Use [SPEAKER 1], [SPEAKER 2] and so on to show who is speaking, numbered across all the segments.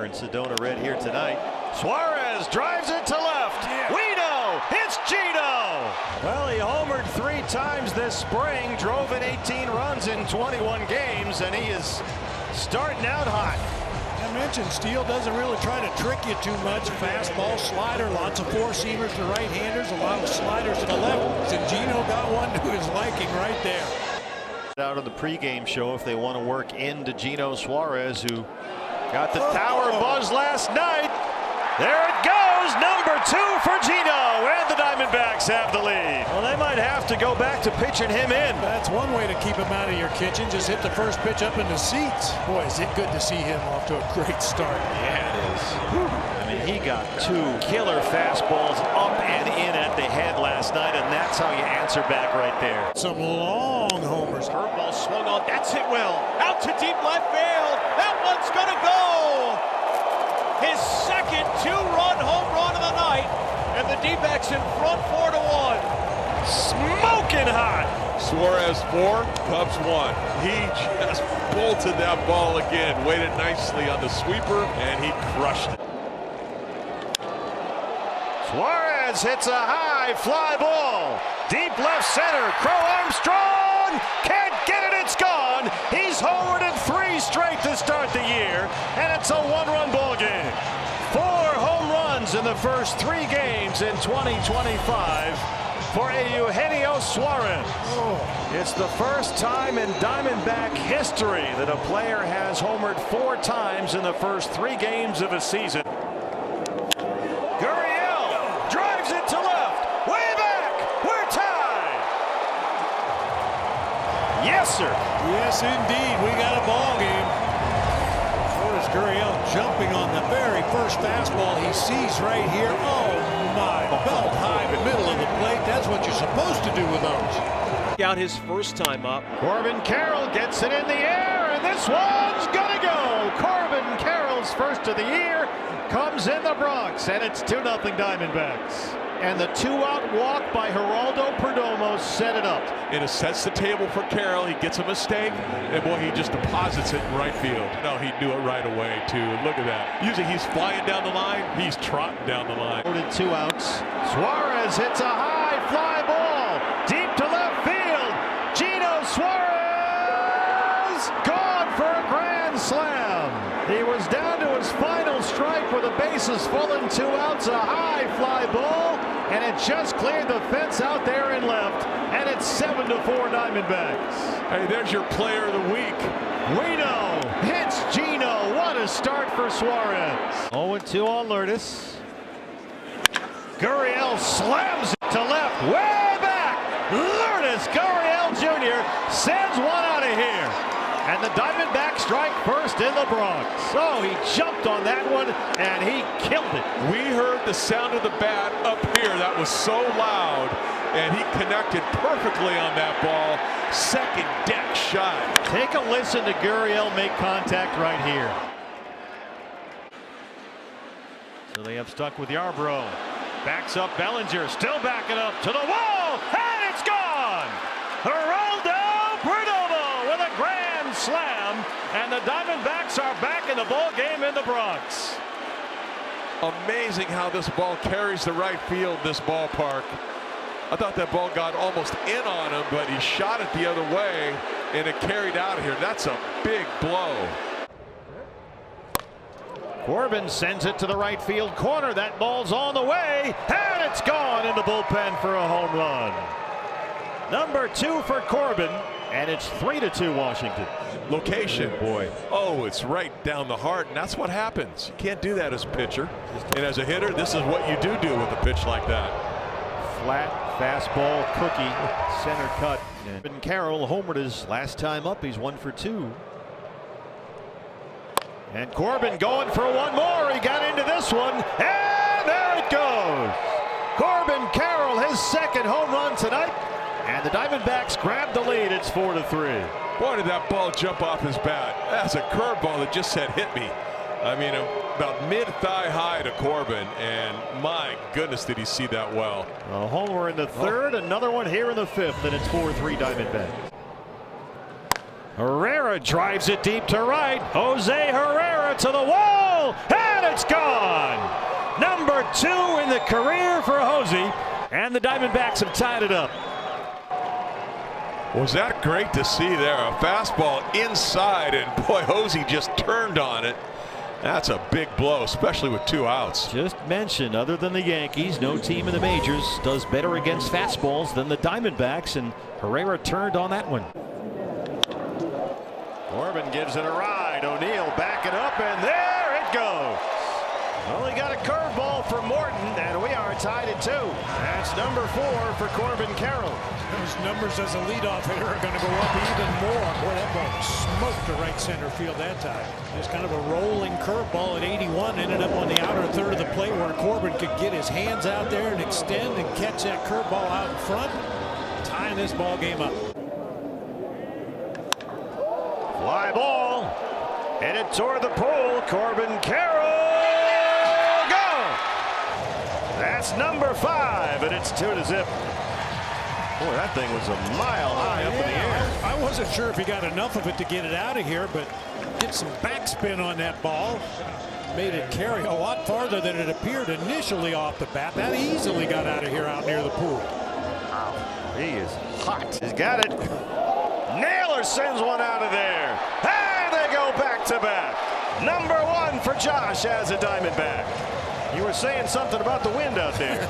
[SPEAKER 1] wearing Sedona red here tonight. Suarez drives it to left. We know it's Gino. Well, he homered 3 times this spring, drove in 18 runs in 21 games, and he is starting out hot.
[SPEAKER 2] I mentioned Steele doesn't really try to trick you too much. Fastball, slider, lots of four-seamers to right-handers, a lot of sliders to the left. And Gino got one to his liking right there.
[SPEAKER 1] Out of the pregame show if they want to work into Gino Suarez, who got the tower buzz last night. There it goes, number 2 for Gino, and the Diamondbacks have the lead. Well, they might have to go back to pitching him in.
[SPEAKER 2] That's one way to keep him out of your kitchen. Just hit the first pitch up in the seats. Boy, is it good to see him off to a great start.
[SPEAKER 1] Yeah, it is. I mean, he got 2 killer fastballs up and in at the head last night, and that's how you answer back right there.
[SPEAKER 2] Some long homers.
[SPEAKER 3] Curveball swung on. That's hit well. Out to deep left field. That one's going to go. His second 2-run home run of the night, and the D-backs in front 4-1.
[SPEAKER 1] Smoking hot.
[SPEAKER 4] Suarez 4, Cubs 1. He just bolted that ball again. Waited nicely on the sweeper, and he crushed it.
[SPEAKER 1] Suarez hits a high fly ball. Deep left center. Crow Armstrong can't get it. It's gone. He's homered in 3 straight to start the year, and it's a 1-run ball game. 4 home runs in the first 3 games in 2025 for Eugenio Suarez. It's the first time in Diamondback history that a player has homered 4 times in the first 3 games of a season. Drives it to left, way back, we're tied. Yes, sir.
[SPEAKER 2] Yes, indeed, we got a ball game. Notice Gurriel jumping on the very first fastball he sees right here. Oh my, belt high in the middle of the plate. That's what you're supposed to do with those.
[SPEAKER 3] Out his first time up.
[SPEAKER 1] Corbin Carroll gets it in the air, and this one's gonna go. Corbin Carroll's first of the year comes in the Bronx, and it's 2-0 Diamondbacks. And the 2-out walk by Geraldo Perdomo set it up.
[SPEAKER 4] And it sets the table for Carroll. He gets a mistake, and boy, he just deposits it in right field. No, he knew it right away, too. Look at that. Usually he's flying down the line. He's trotting down the line.
[SPEAKER 1] 2 outs. Suarez hits a high fly ball deep to left field. Gino Suarez gone for a grand slam. He was down to his final strike with the bases full and 2 outs. A high fly ball, and it just cleared the fence out there in left, and it's 7-4 Diamondbacks.
[SPEAKER 4] Hey, there's your player of the week.
[SPEAKER 1] We know it's Gino. What a start for Suarez. 0-2 on Lourdes. Gurriel slams it to left, way back. Lourdes Gurriel Jr. sends one out of here. And the Diamondbacks strike first in the Bronx. So he jumped on that one, and he killed it.
[SPEAKER 4] We heard the sound of the bat up here. That was so loud, and he connected perfectly on that ball. Second deck shot.
[SPEAKER 1] Take a listen to Gurriel make contact right here. So they have stuck with Yarbrough. Backs up Bellinger, still backing up to the wall, and it's gone! Geraldo Perdomo with a grand slam, and the Diamondbacks are back in the ball game in the Bronx.
[SPEAKER 4] Amazing how this ball carries the right field, this ballpark. I thought that ball got almost in on him, but he shot it the other way, and it carried out of here. That's a big blow.
[SPEAKER 1] Corbin sends it to the right field corner. That ball's on the way, and it's gone in the bullpen for a home run. Number 2 for Corbin, and it's 3-2 Washington.
[SPEAKER 4] Location, boy. Oh, it's right down the heart, and that's what happens. You can't do that as a pitcher. And as a hitter, this is what you do with a pitch like that.
[SPEAKER 1] Flat fastball cookie, center cut. And Carroll homered his last time up. He's 1 for 2. And Corbin going for one more. He got into this one, and there it goes. Corbin Carroll, his second home run tonight, and the Diamondbacks grab the lead. It's 4-3.
[SPEAKER 4] Boy, did that ball jump off his bat. That's a curveball that just said hit me. I mean, about mid-thigh high to Corbin, and my goodness, did he see that well.
[SPEAKER 1] A homer in the third, another one here in the fifth, and it's 4-3 Diamondbacks. Herrera drives it deep to right. Jose Herrera to the wall. it's gone. Number 2 in the career for Hosey, and the Diamondbacks have tied it up.
[SPEAKER 4] Was that great to see there? A fastball inside, and boy, Hosey just turned on it. That's a big blow, especially with 2 outs.
[SPEAKER 1] Just mentioned, other than the Yankees, no team in the majors does better against fastballs than the Diamondbacks, and Herrera turned on that one. Corbin gives it a ride. O'Neill backing up, and there it goes. Only got a curveball from Morton, and we are tied at 2. That's number 4 for Corbin Carroll.
[SPEAKER 2] Those numbers as a leadoff hitter are going to go up even more. Boy, that ball smoked to right center field that time. Just kind of a rolling curveball at 81. Ended up on the outer third of the plate where Corbin could get his hands out there and extend and catch that curveball out in front, tying this ball game up.
[SPEAKER 1] Fly ball, headed toward the pole. Corbin Carroll. That's number 5, and it's 2-0. Boy, that thing was a mile high up in the air.
[SPEAKER 2] I wasn't sure if he got enough of it to get it out of here, but get some backspin on that ball. Made it carry a lot farther than it appeared initially off the bat. That easily got out of here out near the pool.
[SPEAKER 1] Wow, he is hot. He's got it. Naylor sends one out of there. And they go back to back. Number 1 for Josh as a Diamondback. You were saying something about the wind out there.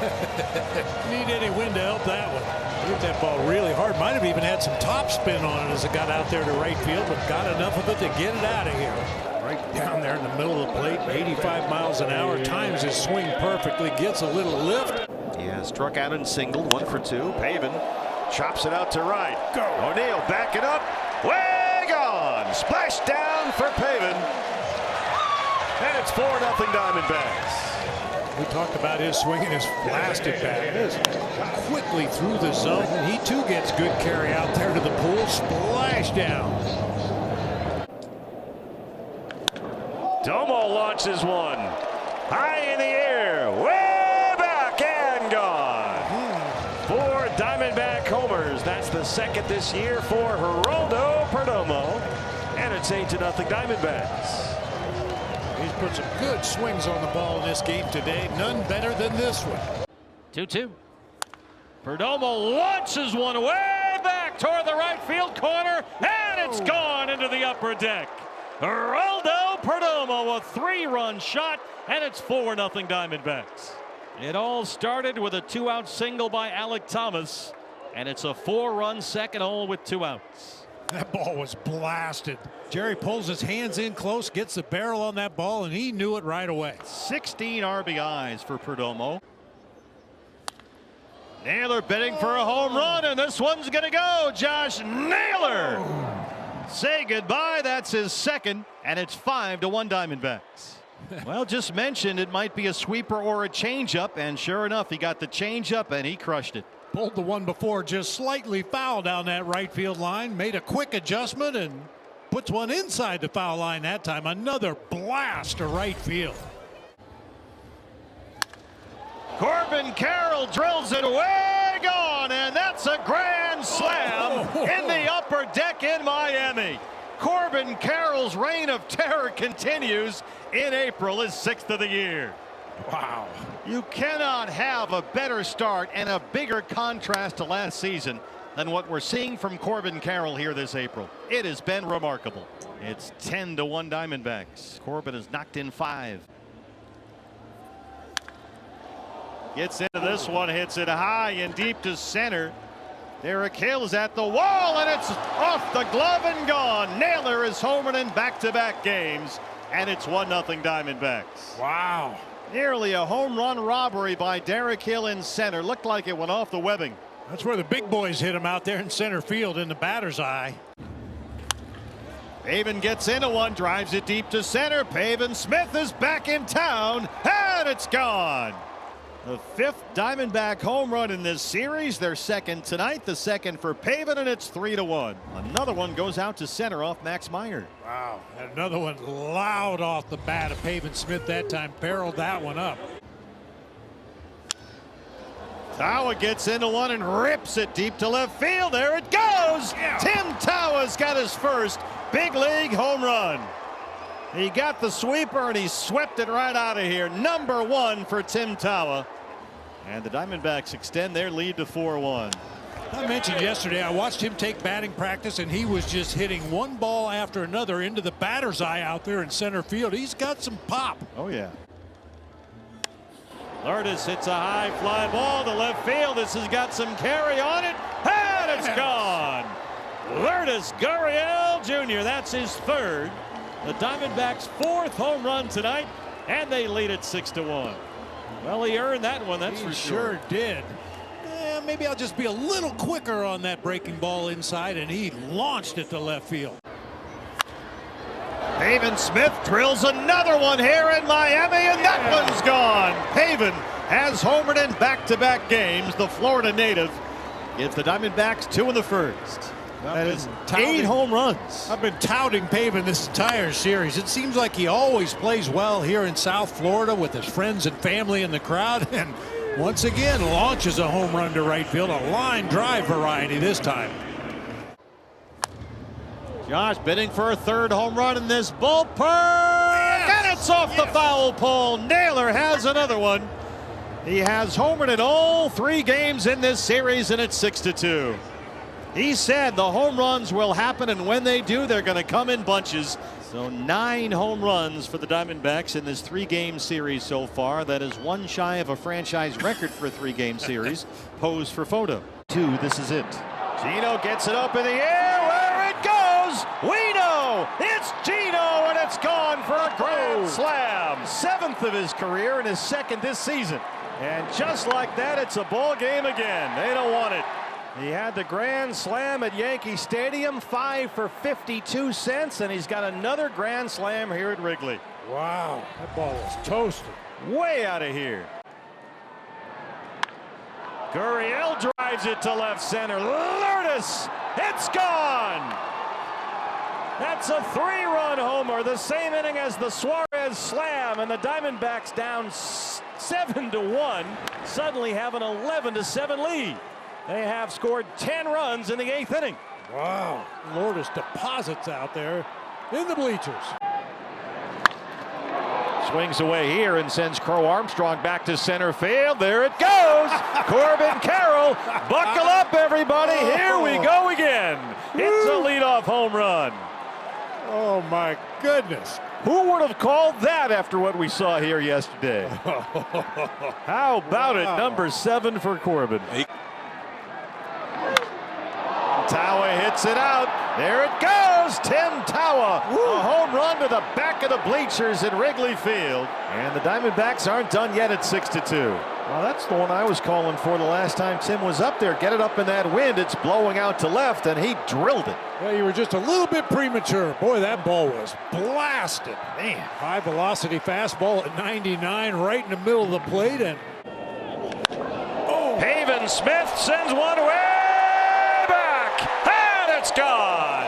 [SPEAKER 2] Need any wind to help that one. Hit that ball really hard. Might have even had some top spin on it as it got out there to right field, but got enough of it to get it out of here. Right down there in the middle of the plate, 85 miles an hour. Times his swing perfectly, gets a little lift.
[SPEAKER 1] Yeah, struck out and singled, 1 for 2. Pavin chops it out to right. Go. O'Neill backing up. Way gone. Splash down for Pavin. And it's 4-0 Diamondbacks.
[SPEAKER 2] We talked about his swing and his blasted back. It is quickly through the zone. And he too gets good carry out there to the pool. Splash down.
[SPEAKER 1] Domo launches one. High in the air. Way back and gone. 4 Diamondback homers. That's the 2nd this year for Geraldo Perdomo. And it's 8-0 Diamondbacks.
[SPEAKER 2] He's put some good swings on the ball in this game today. None better than this one.
[SPEAKER 1] 2-2. Perdomo launches one way back toward the right field corner, and it's gone into the upper deck. Geraldo Perdomo, a 3-run shot, and it's 4-0 Diamondbacks. It all started with a 2-out single by Alec Thomas, and it's a 4-run second hole with 2 outs.
[SPEAKER 2] That ball was blasted. Jerry pulls his hands in close, gets the barrel on that ball, and he knew it right away.
[SPEAKER 3] 16 RBIs for Perdomo. Naylor bidding for a home run, and this one's going to go. Josh Naylor. Say goodbye. That's his 2nd, and it's 5-1 Diamondbacks. Well, just mentioned it might be a sweeper or a changeup, and sure enough, he got the changeup, and he crushed it.
[SPEAKER 2] Pulled the one before just slightly foul down that right field line. Made a quick adjustment and puts one inside the foul line that time. Another blast to right field.
[SPEAKER 3] Corbin Carroll drills it way gone, and that's a grand slam in the upper deck in Miami. Corbin Carroll's reign of terror continues in April, his 6th of the year.
[SPEAKER 2] Wow.
[SPEAKER 3] You cannot have a better start and a bigger contrast to last season than what we're seeing from Corbin Carroll here this April. It has been remarkable. It's 10-1 Diamondbacks. Corbin has knocked in 5. Gets into this one, hits it high and deep to center. Derek Hill is at the wall, and it's off the glove and gone. Naylor is homered in back-to-back games, and it's 1-0 Diamondbacks.
[SPEAKER 2] Wow.
[SPEAKER 3] Nearly a home run robbery by Derek Hill in center. Looked like it went off the webbing.
[SPEAKER 2] That's where the big boys hit him out there in center field in the batter's eye.
[SPEAKER 3] Pavin gets into one, drives it deep to center. Pavin Smith is back in town, and it's gone. The 5th Diamondback home run in this series. Their 2nd tonight, the 2nd for Pavin, and it's 3-1. Another one goes out to center off Max Meyer.
[SPEAKER 2] Wow. And another one loud off the bat of Pavin Smith that time. Barreled that one up.
[SPEAKER 3] Tawa gets into one and rips it deep to left field. There it goes. Yeah. Tim Tawa's got his first big league home run. He got the sweeper and he swept it right out of here. Number 1 for Tim Tawa. And the Diamondbacks extend their lead to 4-1.
[SPEAKER 2] I mentioned yesterday I watched him take batting practice and he was just hitting one ball after another into the batter's eye out there in center field. He's got some pop.
[SPEAKER 3] Oh yeah. Lourdes hits a high fly ball to left field. This has got some carry on it, and it's gone. Lourdes Gurriel Jr. That's his 3rd. The Diamondbacks' 4th home run tonight, and they lead it 6-1. Well, he earned that one, that's for sure.
[SPEAKER 2] Sure did. Maybe I'll just be a little quicker on that breaking ball inside, and he launched it to left field.
[SPEAKER 3] Pavin Smith drills another one here in Miami, and that one's gone. Pavin has homered in back-to-back games. The Florida native gives the Diamondbacks 2 in the 1st. That is 8 home runs.
[SPEAKER 2] I've been touting Pavin this entire series. It seems like he always plays well here in South Florida with his friends and family in the crowd, and once again launches a home run to right field, a line drive variety this time.
[SPEAKER 3] Josh bidding for a 3rd home run in this ballpark, and it's off the foul pole. Naylor has another one. He has homered in all 3 games in this series, and it's 6-2. He said the home runs will happen, and when they do, they're going to come in bunches. So 9 home runs for the Diamondbacks in this 3-game series so far. That is 1 shy of a franchise record for a 3-game series. Pose for photo. 2, this is it. Gino gets it up in the air, where it goes. We know it's Gino, and it's gone for a grand slam. 7th of his career and his 2nd this season. And just like that, it's a ball game again. They don't want it. He had the grand slam at Yankee Stadium, 5 for 52 cents, and he's got another grand slam here at Wrigley.
[SPEAKER 2] Wow, that ball was toasted.
[SPEAKER 3] Way out of here. Gurriel drives it to left center. Lourdes, it's gone. That's a 3-run homer, the same inning as the Suarez slam, and the Diamondbacks down 7-1, suddenly have an 11-7 lead. They have scored 10 runs in the 8th inning.
[SPEAKER 2] Wow, Lourdes deposits out there in the bleachers.
[SPEAKER 3] Swings away here and sends Crow Armstrong back to center field. There it goes. Corbin Carroll, buckle up, everybody. Here we go again. It's a leadoff home run.
[SPEAKER 2] Oh my goodness.
[SPEAKER 3] Who would have called that after what we saw here yesterday? How about it, number 7 for Corbin. Tawa hits it out. There it goes. Tim Tawa. A home run to the back of the bleachers at Wrigley Field. And the Diamondbacks aren't done yet at 6-2. Well, that's the one I was calling for the last time Tim was up there. Get it up in that wind. It's blowing out to left, and he drilled it.
[SPEAKER 2] Well, you were just a little bit premature. Boy, that ball was blasted. Man, high velocity fastball at 99 right in the middle of the plate. And
[SPEAKER 1] Pavin Smith sends one way back, and it's gone.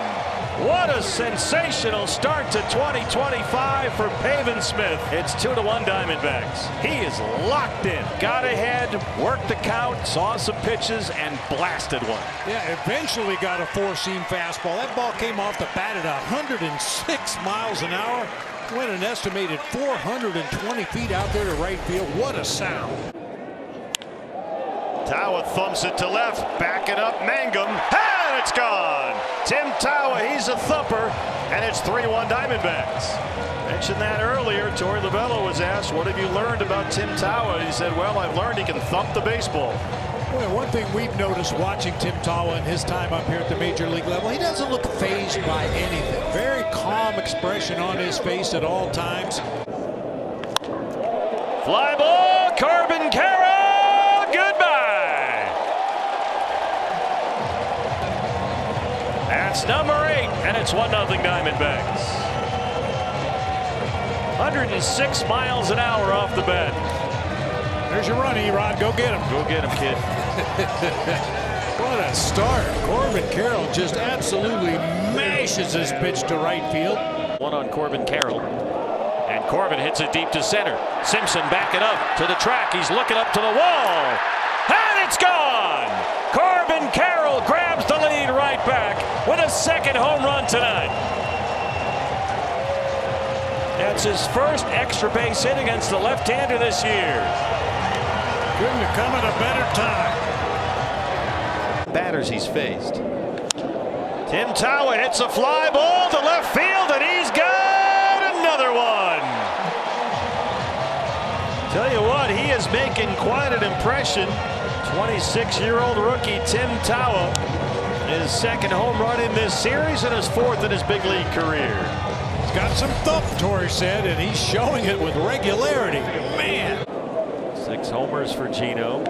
[SPEAKER 1] What a sensational start to 2025 for Pavin Smith. It's 2-1 Diamondbacks. He is locked in. Got ahead, worked the count, saw some pitches, and blasted one.
[SPEAKER 2] yeah, eventually got a 4-seam fastball. That ball came off the bat at 106 miles an hour. Went an estimated 420 feet out there to right field. What a sound.
[SPEAKER 1] Tawa thumps it to left, backing up Mangum, and it's gone. Tim Tawa, he's a thumper, and it's 3-1 Diamondbacks. Mentioned that earlier. Torey Lovullo was asked, what have you learned about Tim Tawa? He said, well, I've learned he can thump the baseball.
[SPEAKER 2] Well, one thing we've noticed watching Tim Tawa in his time up here at the major league level, he doesn't look fazed by anything. Very calm expression on his face at all times.
[SPEAKER 1] Fly ball, Corbin Carroll, goodbye. That's number 8, and it's 1-0 Diamondbacks. 106 miles an hour off the bat.
[SPEAKER 2] There's your run, Erod. Go get him.
[SPEAKER 1] Go get him, kid.
[SPEAKER 2] What a start. Corbin Carroll just absolutely mashes his pitch to right field.
[SPEAKER 1] One on Corbin Carroll. And Corbin hits it deep to center. Simpson backing up to the track. He's looking up to the wall. And it's gone! Corbin Carroll grabs the lead right back with a 2nd home run tonight. That's his first extra base hit against the left-hander this year.
[SPEAKER 2] Couldn't have come at a better time.
[SPEAKER 3] Batters he's faced. Tim Tawa hits a fly ball to left field, and he's got another one. Tell you what, he is making quite an impression. 26-year-old rookie Tim Tawa, his second home run in this series and his fourth in his big league career.
[SPEAKER 2] He's got some thump, Torrey said, and he's showing it with regularity. Man.
[SPEAKER 3] 6 homers for Gino.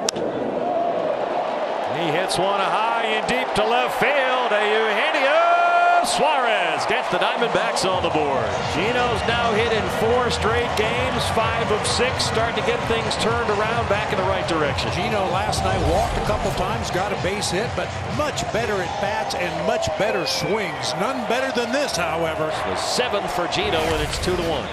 [SPEAKER 3] He hits one high and deep to left field. Eugenio Suarez gets the Diamondbacks on the board. Gino's now hit in 4 straight games, 5 of 6, starting to get things turned around back in the right direction.
[SPEAKER 2] Gino last night walked a couple times, got a base hit, but much better at bats and much better swings. None better than this, however.
[SPEAKER 1] The 7th for Gino, and it's 2-1.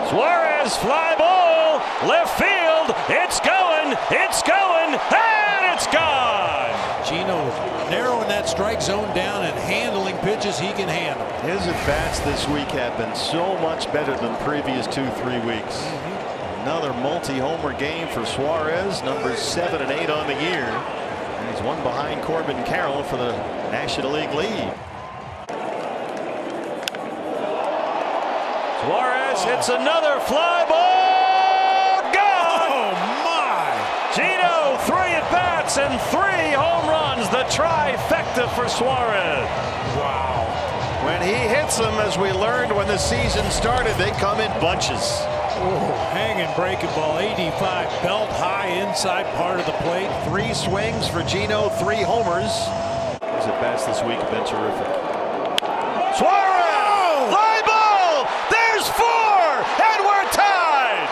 [SPEAKER 1] Suarez, fly ball, left field, it's going, and it's gone!
[SPEAKER 2] Gino narrowing that strike zone down and handling pitches he can handle.
[SPEAKER 3] His at-bats this week have been so much better than previous 2-3 weeks. Another multi-homer game for Suarez, numbers 7 and 8 on the year. And he's one behind Corbin Carroll for the National League lead. Suarez hits another fly ball. Gone!
[SPEAKER 2] Oh, my!
[SPEAKER 1] Gino, 3 at-bats and 3 home runs. The trifecta for Suarez.
[SPEAKER 2] Wow.
[SPEAKER 3] When he hits them, as we learned when the season started, they come in bunches.
[SPEAKER 2] Oh, hanging breaking ball, 85, belt high inside part of the plate.
[SPEAKER 3] 3 swings for Gino, 3 homers. His at-bats this week have been terrific. Suarez! Fly ball! There's 4! And we're tied!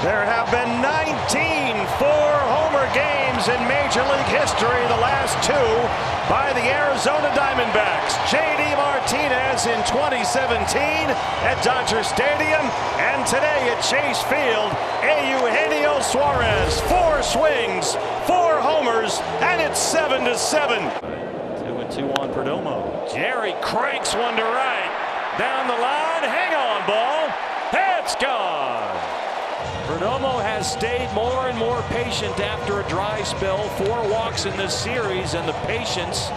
[SPEAKER 3] There have been 19 four-homer games in Major League history, the last 2 by the Arizona Diamondbacks. J.D. Martinez in 2017 at Dodger Stadium, and today at Chase Field, Eugenio Suarez. 4 swings, 4 homers, and it's 7-7. 2-2 on Perdomo. Jerry cranks one to right. Down the line, hang on, ball. It's gone. Perdomo has stayed more and more patient after a dry spell. 4 walks in this series, and the patience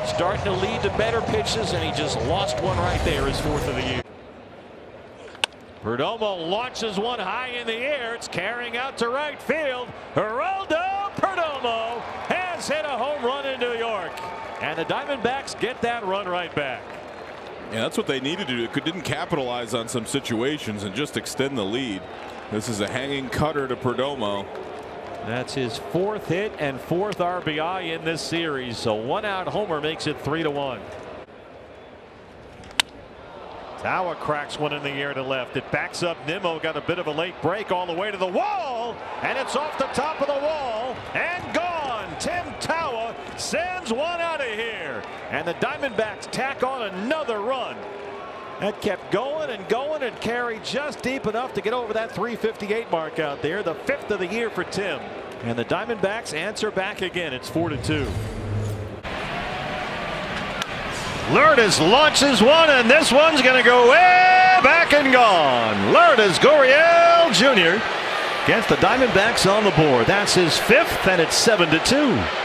[SPEAKER 3] starting to lead to better pitches, and he just lost one right there, his 4th of the year. Perdomo launches one high in the air. It's carrying out to right field. Geraldo Perdomo has hit a home run in New York, and the Diamondbacks get that run right back.
[SPEAKER 5] Yeah, that's what they needed to do. It didn't capitalize on some situations and just extend the lead. This is a hanging cutter to Perdomo.
[SPEAKER 1] That's his 4th hit and 4th RBI in this series. So 1-out homer makes it 3-1. Tawa cracks one in the air to left. It backs up Nimmo. Got a bit of a late break all the way to the wall. And it's off the top of the wall and gone. Tim Tawa sends one out of here. And the Diamondbacks tack on another run. That kept going and going and carried just deep enough to get over that 358 mark out there. The 5th of the year for Tim. And the Diamondbacks answer back again. It's 4-2. Lourdes launches one, and this one's going to go way back and gone. Lourdes Gurriel Jr. gets the Diamondbacks on the board. That's his 5th, and it's 7-2.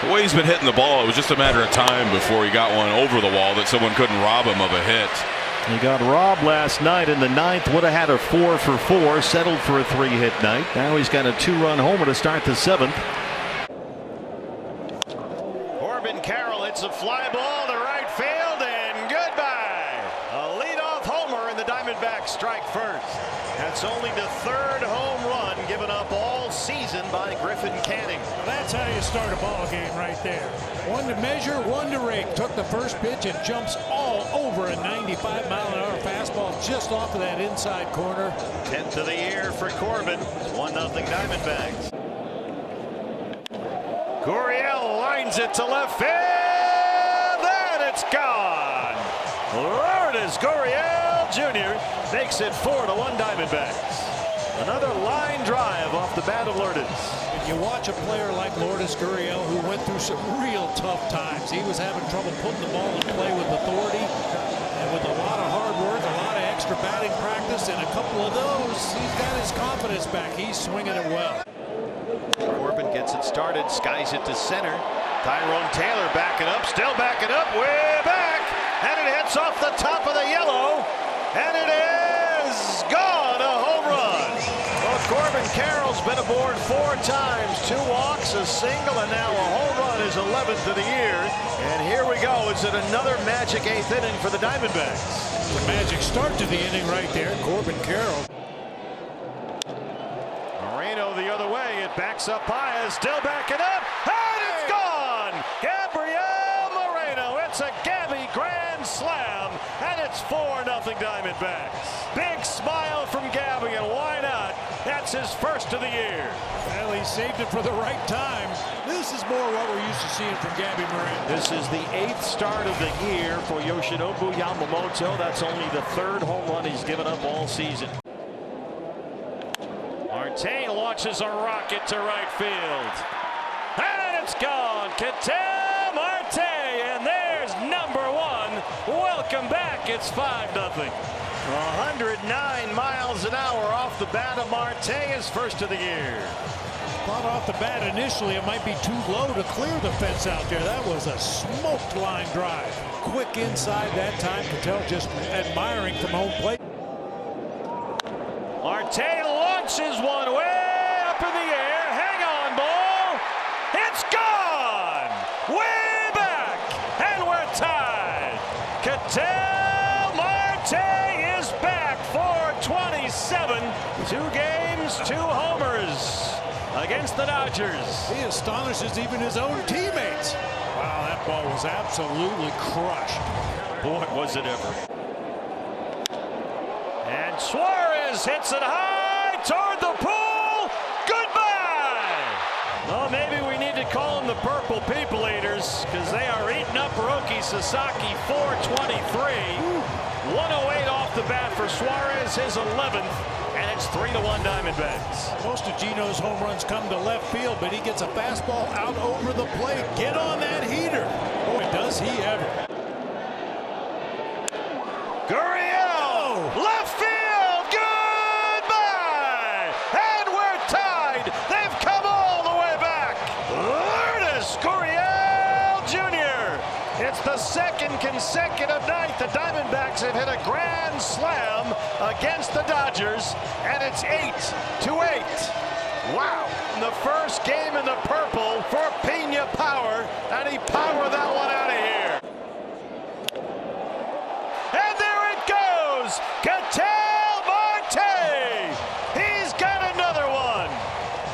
[SPEAKER 5] The way he's been hitting the ball, it was just a matter of time before he got one over the wall that someone couldn't rob him of a hit.
[SPEAKER 3] He got robbed last night in the 9th. Would have had a 4 for 4. Settled for a 3-hit night. Now he's got a 2-run homer to start the 7th. Corbin Carroll hits a fly ball to right field, and goodbye. A leadoff homer, and the Diamondbacks strike first. That's only the 3rd home run given up all season by Griffin Canning.
[SPEAKER 2] That's how you start a ball game right there. 1 to measure, 1 to rake. Took the first pitch and jumps all over a 95-mile-an-hour fastball just off of that inside corner.
[SPEAKER 3] 10th of the year for Corbin. 1-0 Diamondbacks. Gurriel lines it to left field, and it's gone. Lourdes Gurriel Jr. makes it 4-1 Diamondbacks.
[SPEAKER 1] Another line drive off the bat of Lourdes.
[SPEAKER 2] You watch a player like Lourdes Gurriel, who went through some real tough times. He was having trouble putting the ball in play with authority, and with a lot of hard work, a lot of extra batting practice, and a couple of those, he's got his confidence back. He's swinging it well.
[SPEAKER 3] Corbin gets it started, skies it to center. Tyrone Taylor backing up, still backing up, way back, and it hits off the top of the yellow, and it is gone, a home run. Well, Corbin Carroll's been aboard 4 times, 2 walks, a single, and now a home run, his 11th of the year. And here we go. Is it another magic 8th inning for the Diamondbacks?
[SPEAKER 2] The magic start to the inning right there. Corbin Carroll.
[SPEAKER 1] Moreno the other way. It backs up Baez, still backing up, and it's gone. Gabriel Moreno. It's a Gabby grand slam, and it's 4-0 Diamondbacks. Big smile from Gabby, and why not? That's his first of the year.
[SPEAKER 2] Well, he saved it for the right time. This is more what we're used to seeing from Gabby Moreno.
[SPEAKER 1] This is the 8th start of the year for Yoshinobu Yamamoto. That's only the 3rd home run he's given up all season. Marte launches a rocket to right field. And it's gone. Ketel Marte. And there's number 1. Welcome back. It's 5-0. 109 miles an hour off the bat of Marte, his first of the year.
[SPEAKER 2] Thought off the bat initially it might be too low to clear the fence out there. That was a smoked line drive. Quick inside that time. Ketel just admiring from home plate.
[SPEAKER 1] Marte launches one way up in the air. Hang on, ball. It's gone. Way back. And we're tied. Ketel Marte is back for 27. 2 games, 2 homers against the Dodgers.
[SPEAKER 2] He astonishes even his own teammates. Wow, that ball was absolutely crushed.
[SPEAKER 1] Boy, was it ever. And Suarez hits it high toward the pool. Goodbye. Well, maybe we need to call them the Purple People Eaters, because they are eating up Roki Sasaki. 423. 108 off the bat for Suarez, his 11th, and it's 3-1 Diamondbacks.
[SPEAKER 2] Most of Gino's home runs come to left field, but he gets a fastball out over the plate. Get on that heater. Boy, does he ever.
[SPEAKER 1] Gurriel, left field, goodbye, and we're tied. They've come all the way back. Lourdes Gurriel Jr. It's the 2nd consecutive night the Diamondbacks have hit a grand slam against the Dodgers, and it's 8-8. Wow. The first game in the purple for Pena Power, and he powered that one out of here. And there it goes. Ketel Marte. He's got another one.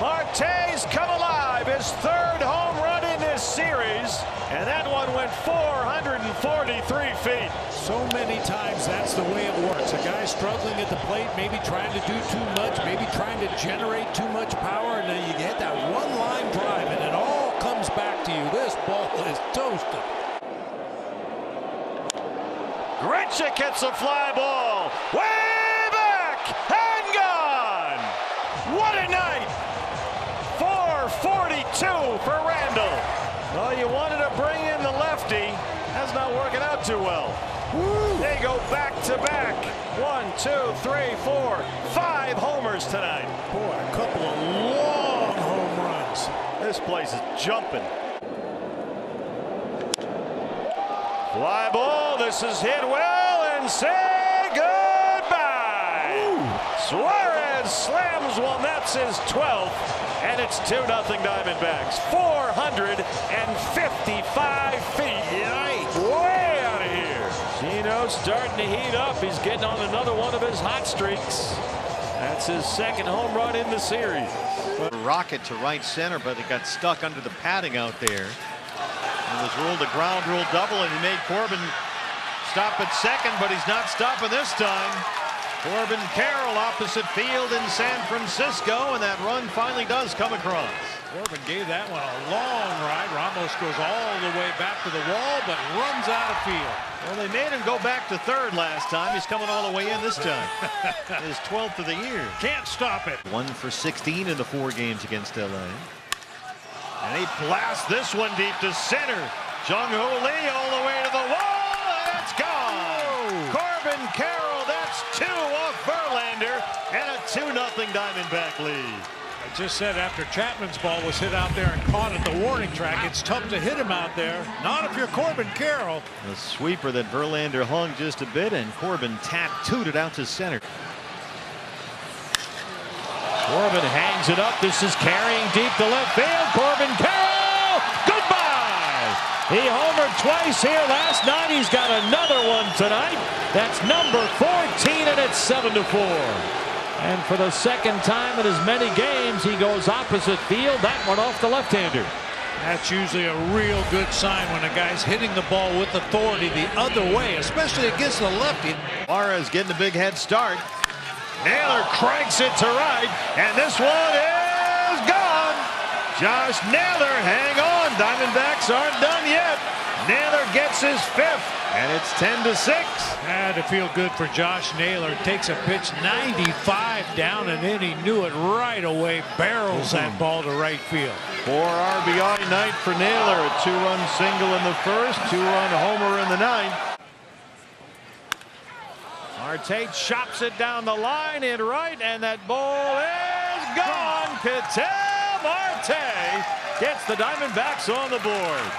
[SPEAKER 1] Marte's come alive. His 3rd home run in this series. And that one went 443 feet.
[SPEAKER 2] So many times that's the way it works. A guy struggling at the plate, maybe trying to do too much, maybe trying to generate too much power, and then you get that one-line drive, and it all comes back to you. This ball is toasted.
[SPEAKER 1] Grichuk hits a fly ball. Way back and gone. What a night. 442 for Randall. Well, you wanted to bring in the lefty. That's not working out too well. Woo. They go back to back. 1, 2, 3, 4, 5 homers tonight.
[SPEAKER 2] Boy, a couple of long home runs.
[SPEAKER 1] This place is jumping. Fly ball. This is hit well, and say goodbye. Ooh. Suarez slams one. That's his 12th. And it's 2-0 Diamondbacks. 455 feet. Yikes. Way out of here. Gino's starting to heat up. He's getting on another one of his hot streaks. That's his 2nd home run in the series.
[SPEAKER 3] Rocket to right center, but it got stuck under the padding out there. It was ruled a ground rule double, and he made Corbin stop at 2nd, but he's not stopping this time. Corbin Carroll opposite field in San Francisco, and that run finally does come across.
[SPEAKER 2] Corbin gave that one a long ride. Ramos goes all the way back to the wall, but runs out of field.
[SPEAKER 3] Well, they made him go back to third last time. He's coming all the way in this time. His 12th of the year.
[SPEAKER 2] Can't stop it.
[SPEAKER 3] 1 for 16 in the 4 games against LA. And he blasts this one deep to center. Jung-Hoo Lee all the way to the wall, and it's gone. Corbin Carroll, that's 2 off Verlander, and a 2-0 Diamondback lead.
[SPEAKER 2] I just said after Chapman's ball was hit out there and caught at the warning track, it's tough to hit him out there. Not if you're Corbin Carroll.
[SPEAKER 3] The sweeper that Verlander hung just a bit, and Corbin tattooed it out to center. Corbin hangs it up. This is carrying deep to left field. Corbin Carroll, goodbye. He homered twice here last night. He's got another one tonight. That's number 14, and it's 7-4. And for the second time in as many games, he goes opposite field. That one off the left-hander.
[SPEAKER 2] That's usually a real good sign when a guy's hitting the ball with authority the other way, especially against the lefty.
[SPEAKER 3] Suarez getting a big head start. Naylor cranks it to right, and this one is gone. Josh Naylor, hang on. Diamondbacks aren't done yet. Naylor gets his 5th, and it's 10-6.
[SPEAKER 2] Had to feel good for Josh Naylor. Takes a pitch 95 down and in. He knew it right away. Barrels that ball to right field.
[SPEAKER 3] 4 RBI night for Naylor. A 2-run single in the first, 2-run homer in the 9th. Marte chops it down the line in right, and that ball is gone. Ketel Marte gets the Diamondbacks on the board.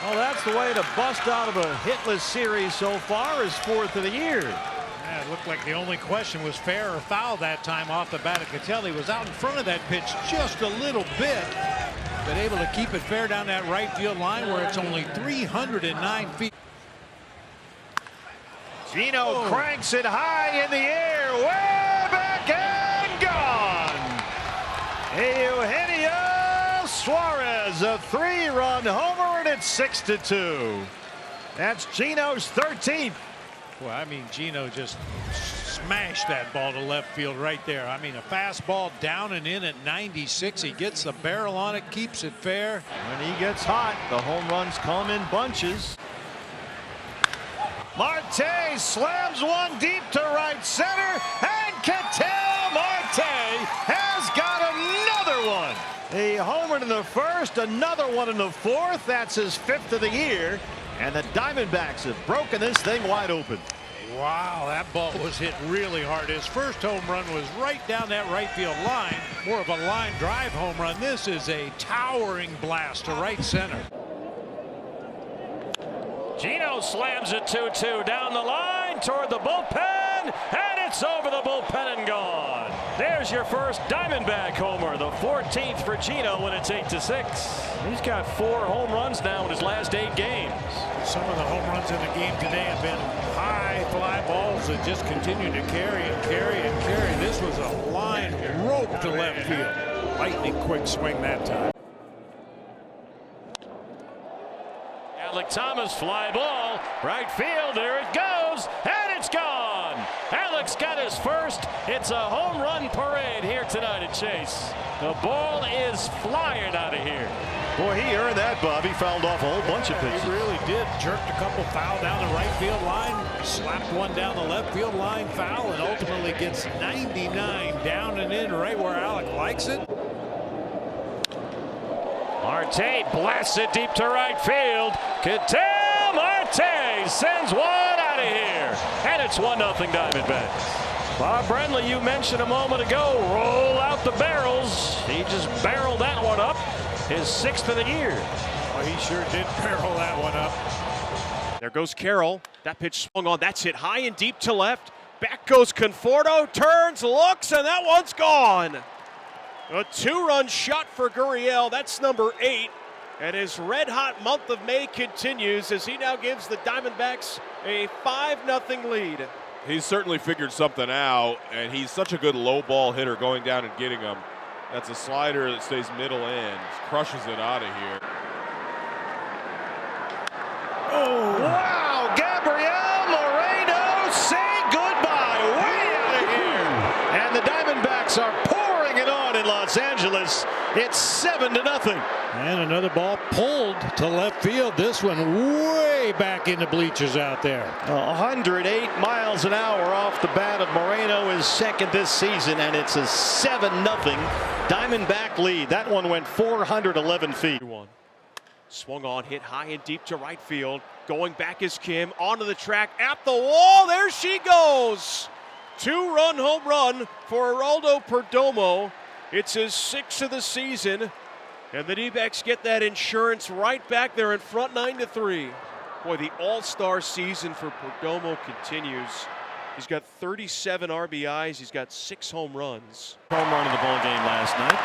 [SPEAKER 3] Well, that's the way to bust out of a hitless series so far, his 4th of the year.
[SPEAKER 2] Yeah, it looked like the only question was fair or foul that time off the bat of Ketel. He was out in front of that pitch just a little bit, but able to keep it fair down that right field line where it's only 309 feet.
[SPEAKER 3] Gino cranks it high in the air, way back and gone. Eugenio Suarez, a 3-run homer, and it's 6-2. That's Gino's 13th.
[SPEAKER 2] Well, I mean, Gino just smashed that ball to left field right there. I mean, a fastball down and in at 96. He gets the barrel on it, keeps it fair.
[SPEAKER 3] When he gets hot, the home runs come in bunches. Marte slams one deep to right center, and Ketel Marte has got another one. He homered in the first, another one in the 4th. That's his 5th of the year, and the Diamondbacks have broken this thing wide open.
[SPEAKER 2] Wow, that ball was hit really hard. His first home run was right down that right field line, more of a line drive home run. This is a towering blast to right center.
[SPEAKER 3] Gino slams it 2-2 down the line toward the bullpen, and it's over the bullpen and gone. There's your first Diamondback homer, the 14th for Gino when it's 8-6. He's got 4 home runs now in his last 8 games.
[SPEAKER 2] Some of the home runs in the game today have been high fly balls that just continue to carry and carry and carry. This was a line rope to left field. Lightning quick swing that time.
[SPEAKER 3] Alec Thomas, fly ball, right field, there it goes, and it's gone. Alec's got his first. It's a home run parade here tonight at Chase. The ball is flying out of here. Boy, he earned that, Bob. He fouled off a whole bunch of pitches.
[SPEAKER 2] He really did. Jerked a couple foul down the right field line, slapped one down the left field line foul, and ultimately gets 99 down and in right where Alec likes it.
[SPEAKER 3] Marte blasts it deep to right field. Ketel Marte sends one out of here. And it's 1-0 Diamondbacks. Bob Brenly, you mentioned a moment ago, roll out the barrels. He just barreled that one up. His 6th of the year.
[SPEAKER 2] Well, he sure did barrel that one up.
[SPEAKER 6] There goes Carroll. That pitch swung on. That's hit high and deep to left. Back goes Conforto. Turns, looks, and that one's gone. A 2-run shot for Gurriel. That's number 8. And his red-hot month of May continues as he now gives the Diamondbacks a 5-0 lead.
[SPEAKER 5] He's certainly figured something out, and he's such a good low ball hitter going down and getting them. That's a slider that stays middle in, crushes it out of here.
[SPEAKER 3] Oh, wow, Gabriel Moreno, say goodbye. Way out of
[SPEAKER 1] Diamondbacks are pouring it on in Los Angeles. It's 7-0.
[SPEAKER 2] And another ball pulled to left field. This one way back in the bleachers out there.
[SPEAKER 1] 108 miles an hour off the bat of Moreno is second this season, and it's a 7-0 Diamondback lead. That one went 411 feet.
[SPEAKER 6] Swung on, hit high and deep to right field. Going back is Kim, onto the track, at the wall. There she goes. 2-run home run for Geraldo Perdomo. It's his 6th of the season. And the D-backs get that insurance right back there in front, 9-3. Boy, the all-star season for Perdomo continues. He's got 37 RBIs. He's got 6 home runs.
[SPEAKER 3] Home run in the ball game last night.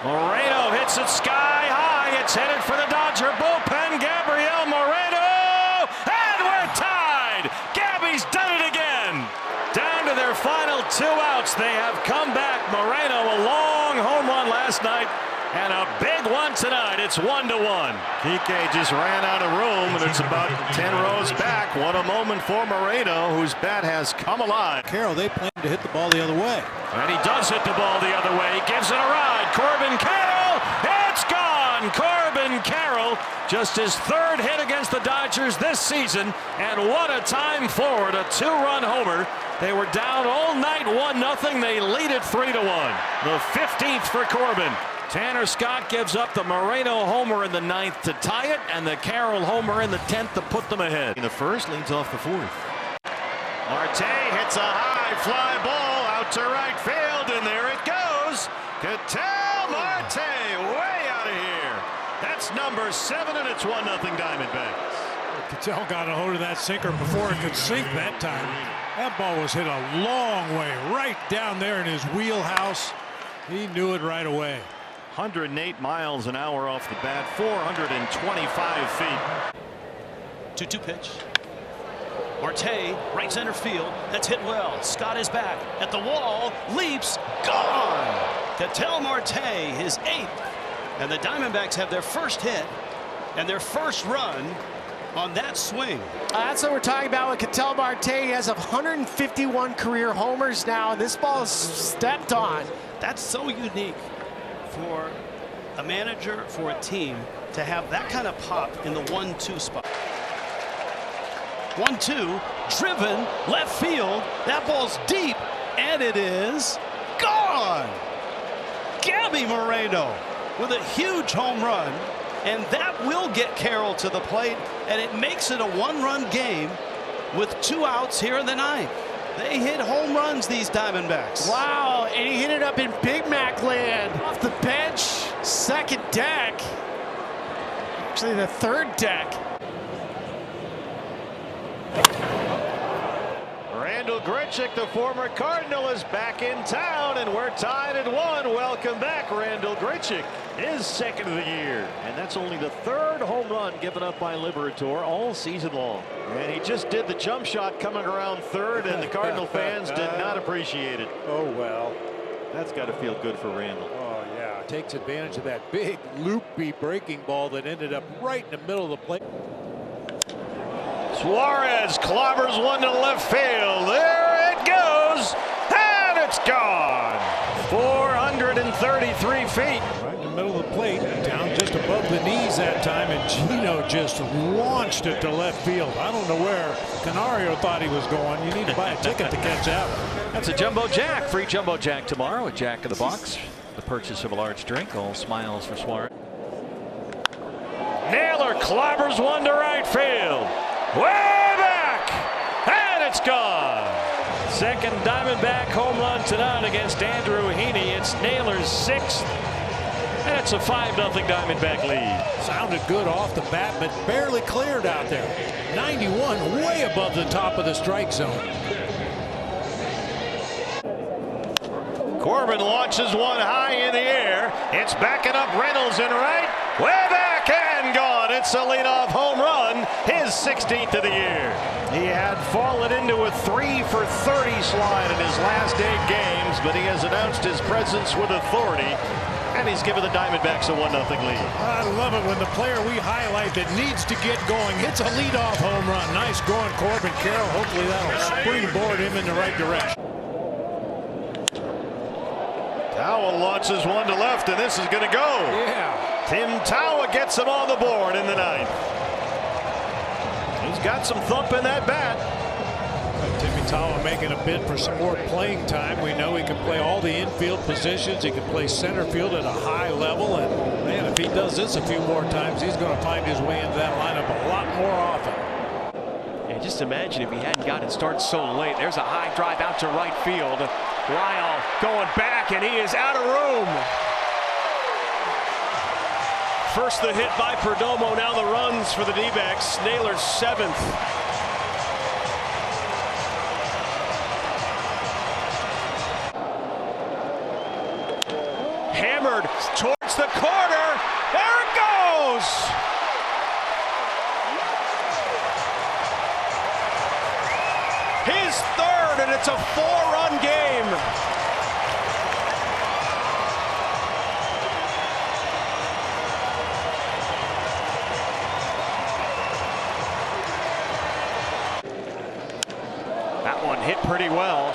[SPEAKER 3] Moreno hits it sky high. It's headed for the Dodger bullpen. Gabriel Moreno, and we're tied. Gabby's done it again. Down to their final 2 outs. They have come back. Moreno, a long home run last night, and a big one tonight. It's 1-1. Kike just ran out of room, and it's about 10 rows back. What a moment for Moreno, whose bat has come alive.
[SPEAKER 2] Carroll, they plan to hit the ball the other way.
[SPEAKER 3] And he does hit the ball the other way. He gives it a ride. Corbin Carroll, it's gone. Corbin Carroll, just his 3rd hit against the Dodgers this season. And what a time forward, a 2-run homer. They were down all night 1-0. They lead it 3-1. The 15th for Corbin. Tanner Scott gives up the Moreno homer in the 9th to tie it, and the Carroll homer in the 10th to put them ahead. In the 1st, leads off the 4th. Marte hits a high fly ball out to right field, and there it goes. Ketel Marte way out of here. That's number 7, and it's 1-0 Diamondbacks.
[SPEAKER 2] Ketel got a hold of that sinker before it could sink that time. That ball was hit a long way right down there in his wheelhouse. He knew it right away.
[SPEAKER 3] 108 miles an hour off the bat, 425 feet.
[SPEAKER 7] 2-2 pitch. Marte, right center field. That's hit well. Scott is back at the wall. Leaps. Gone. Ketel Marte, his 8th. And the Diamondbacks have their first hit and their first run on that swing.
[SPEAKER 8] That's what we're talking about with Ketel Marte. He has 151 career homers now, and this ball is stepped on.
[SPEAKER 7] That's so unique for a manager, for a team, to have that kind of pop in the 1-2 spot. 1-2, driven, left field. That ball's deep, and it is gone. Gabby Moreno with a huge home run, and that will get Carroll to the plate, and it makes it a 1-run game with 2 outs here in the 9th. They hit home runs, these Diamondbacks.
[SPEAKER 8] Wow, and he hit it up in Big Mac land. Off the bench, 2nd deck. Actually, the 3rd deck.
[SPEAKER 1] Randall Grichuk, the former Cardinal, is back in town, and we're tied at 1. Welcome back, Randall Grichuk, his 2nd of the year. And that's only the 3rd home run given up by Liberatore all season long. And he just did the jump shot coming around 3rd, and the Cardinal fans did not appreciate it.
[SPEAKER 2] Oh, well.
[SPEAKER 1] That's got to feel good for Randall.
[SPEAKER 2] Oh, yeah. Takes advantage of that big loopy breaking ball that ended up right in the middle of the plate.
[SPEAKER 1] Suarez clobbers one to left field. There it goes, and it's gone. 433 feet.
[SPEAKER 2] Right in the middle of the plate, down just above the knees that time, and Gino just launched it to left field. I don't know where Canario thought he was going. You need to buy a ticket to catch that one.
[SPEAKER 3] That's a Jumbo Jack. Free Jumbo Jack tomorrow at Jack in the Box. The purchase of a large drink. All smiles for Suarez.
[SPEAKER 1] Naylor clobbers one to right field. Way back, and it's gone. 2nd Diamondback home run tonight against Andrew Heaney. It's Naylor's 6th, and it's a 5-0 Diamondback lead.
[SPEAKER 2] Sounded good off the bat, but barely cleared out there. 91, way above the top of the strike zone.
[SPEAKER 1] Corbin launches one high in the air. It's backing up Reynolds in right. Way back and gone. It's a leadoff home run, his 16th of the year. He had fallen into a 3-for-30 slide in his last 8 games, but he has announced his presence with authority, and he's given the Diamondbacks a 1-0 lead.
[SPEAKER 2] I love it when the player we highlight that needs to get going hits a leadoff home run. Nice going, Corbin Carroll. Hopefully that'll springboard him in the right direction.
[SPEAKER 1] Tawa launches one to left, and this is going to go.
[SPEAKER 2] Yeah.
[SPEAKER 1] Tim Tawa gets him on the board in the ninth. He's got some thump in that bat.
[SPEAKER 2] Timmy Tawa making a bid for some more playing time. We know he can play all the infield positions. He can play center field at a high level. And man, if he does this a few more times, he's going to find his way into that lineup a lot more often.
[SPEAKER 6] Yeah, just imagine if he hadn't gotten started so late. There's a high drive out to right field. Lyle going back, and he is out of room. First the hit by Perdomo, now the runs for the D-backs. Naylor's seventh. Hammered towards the corner. There it goes. His third, and it's a 4-run game. That one hit pretty well.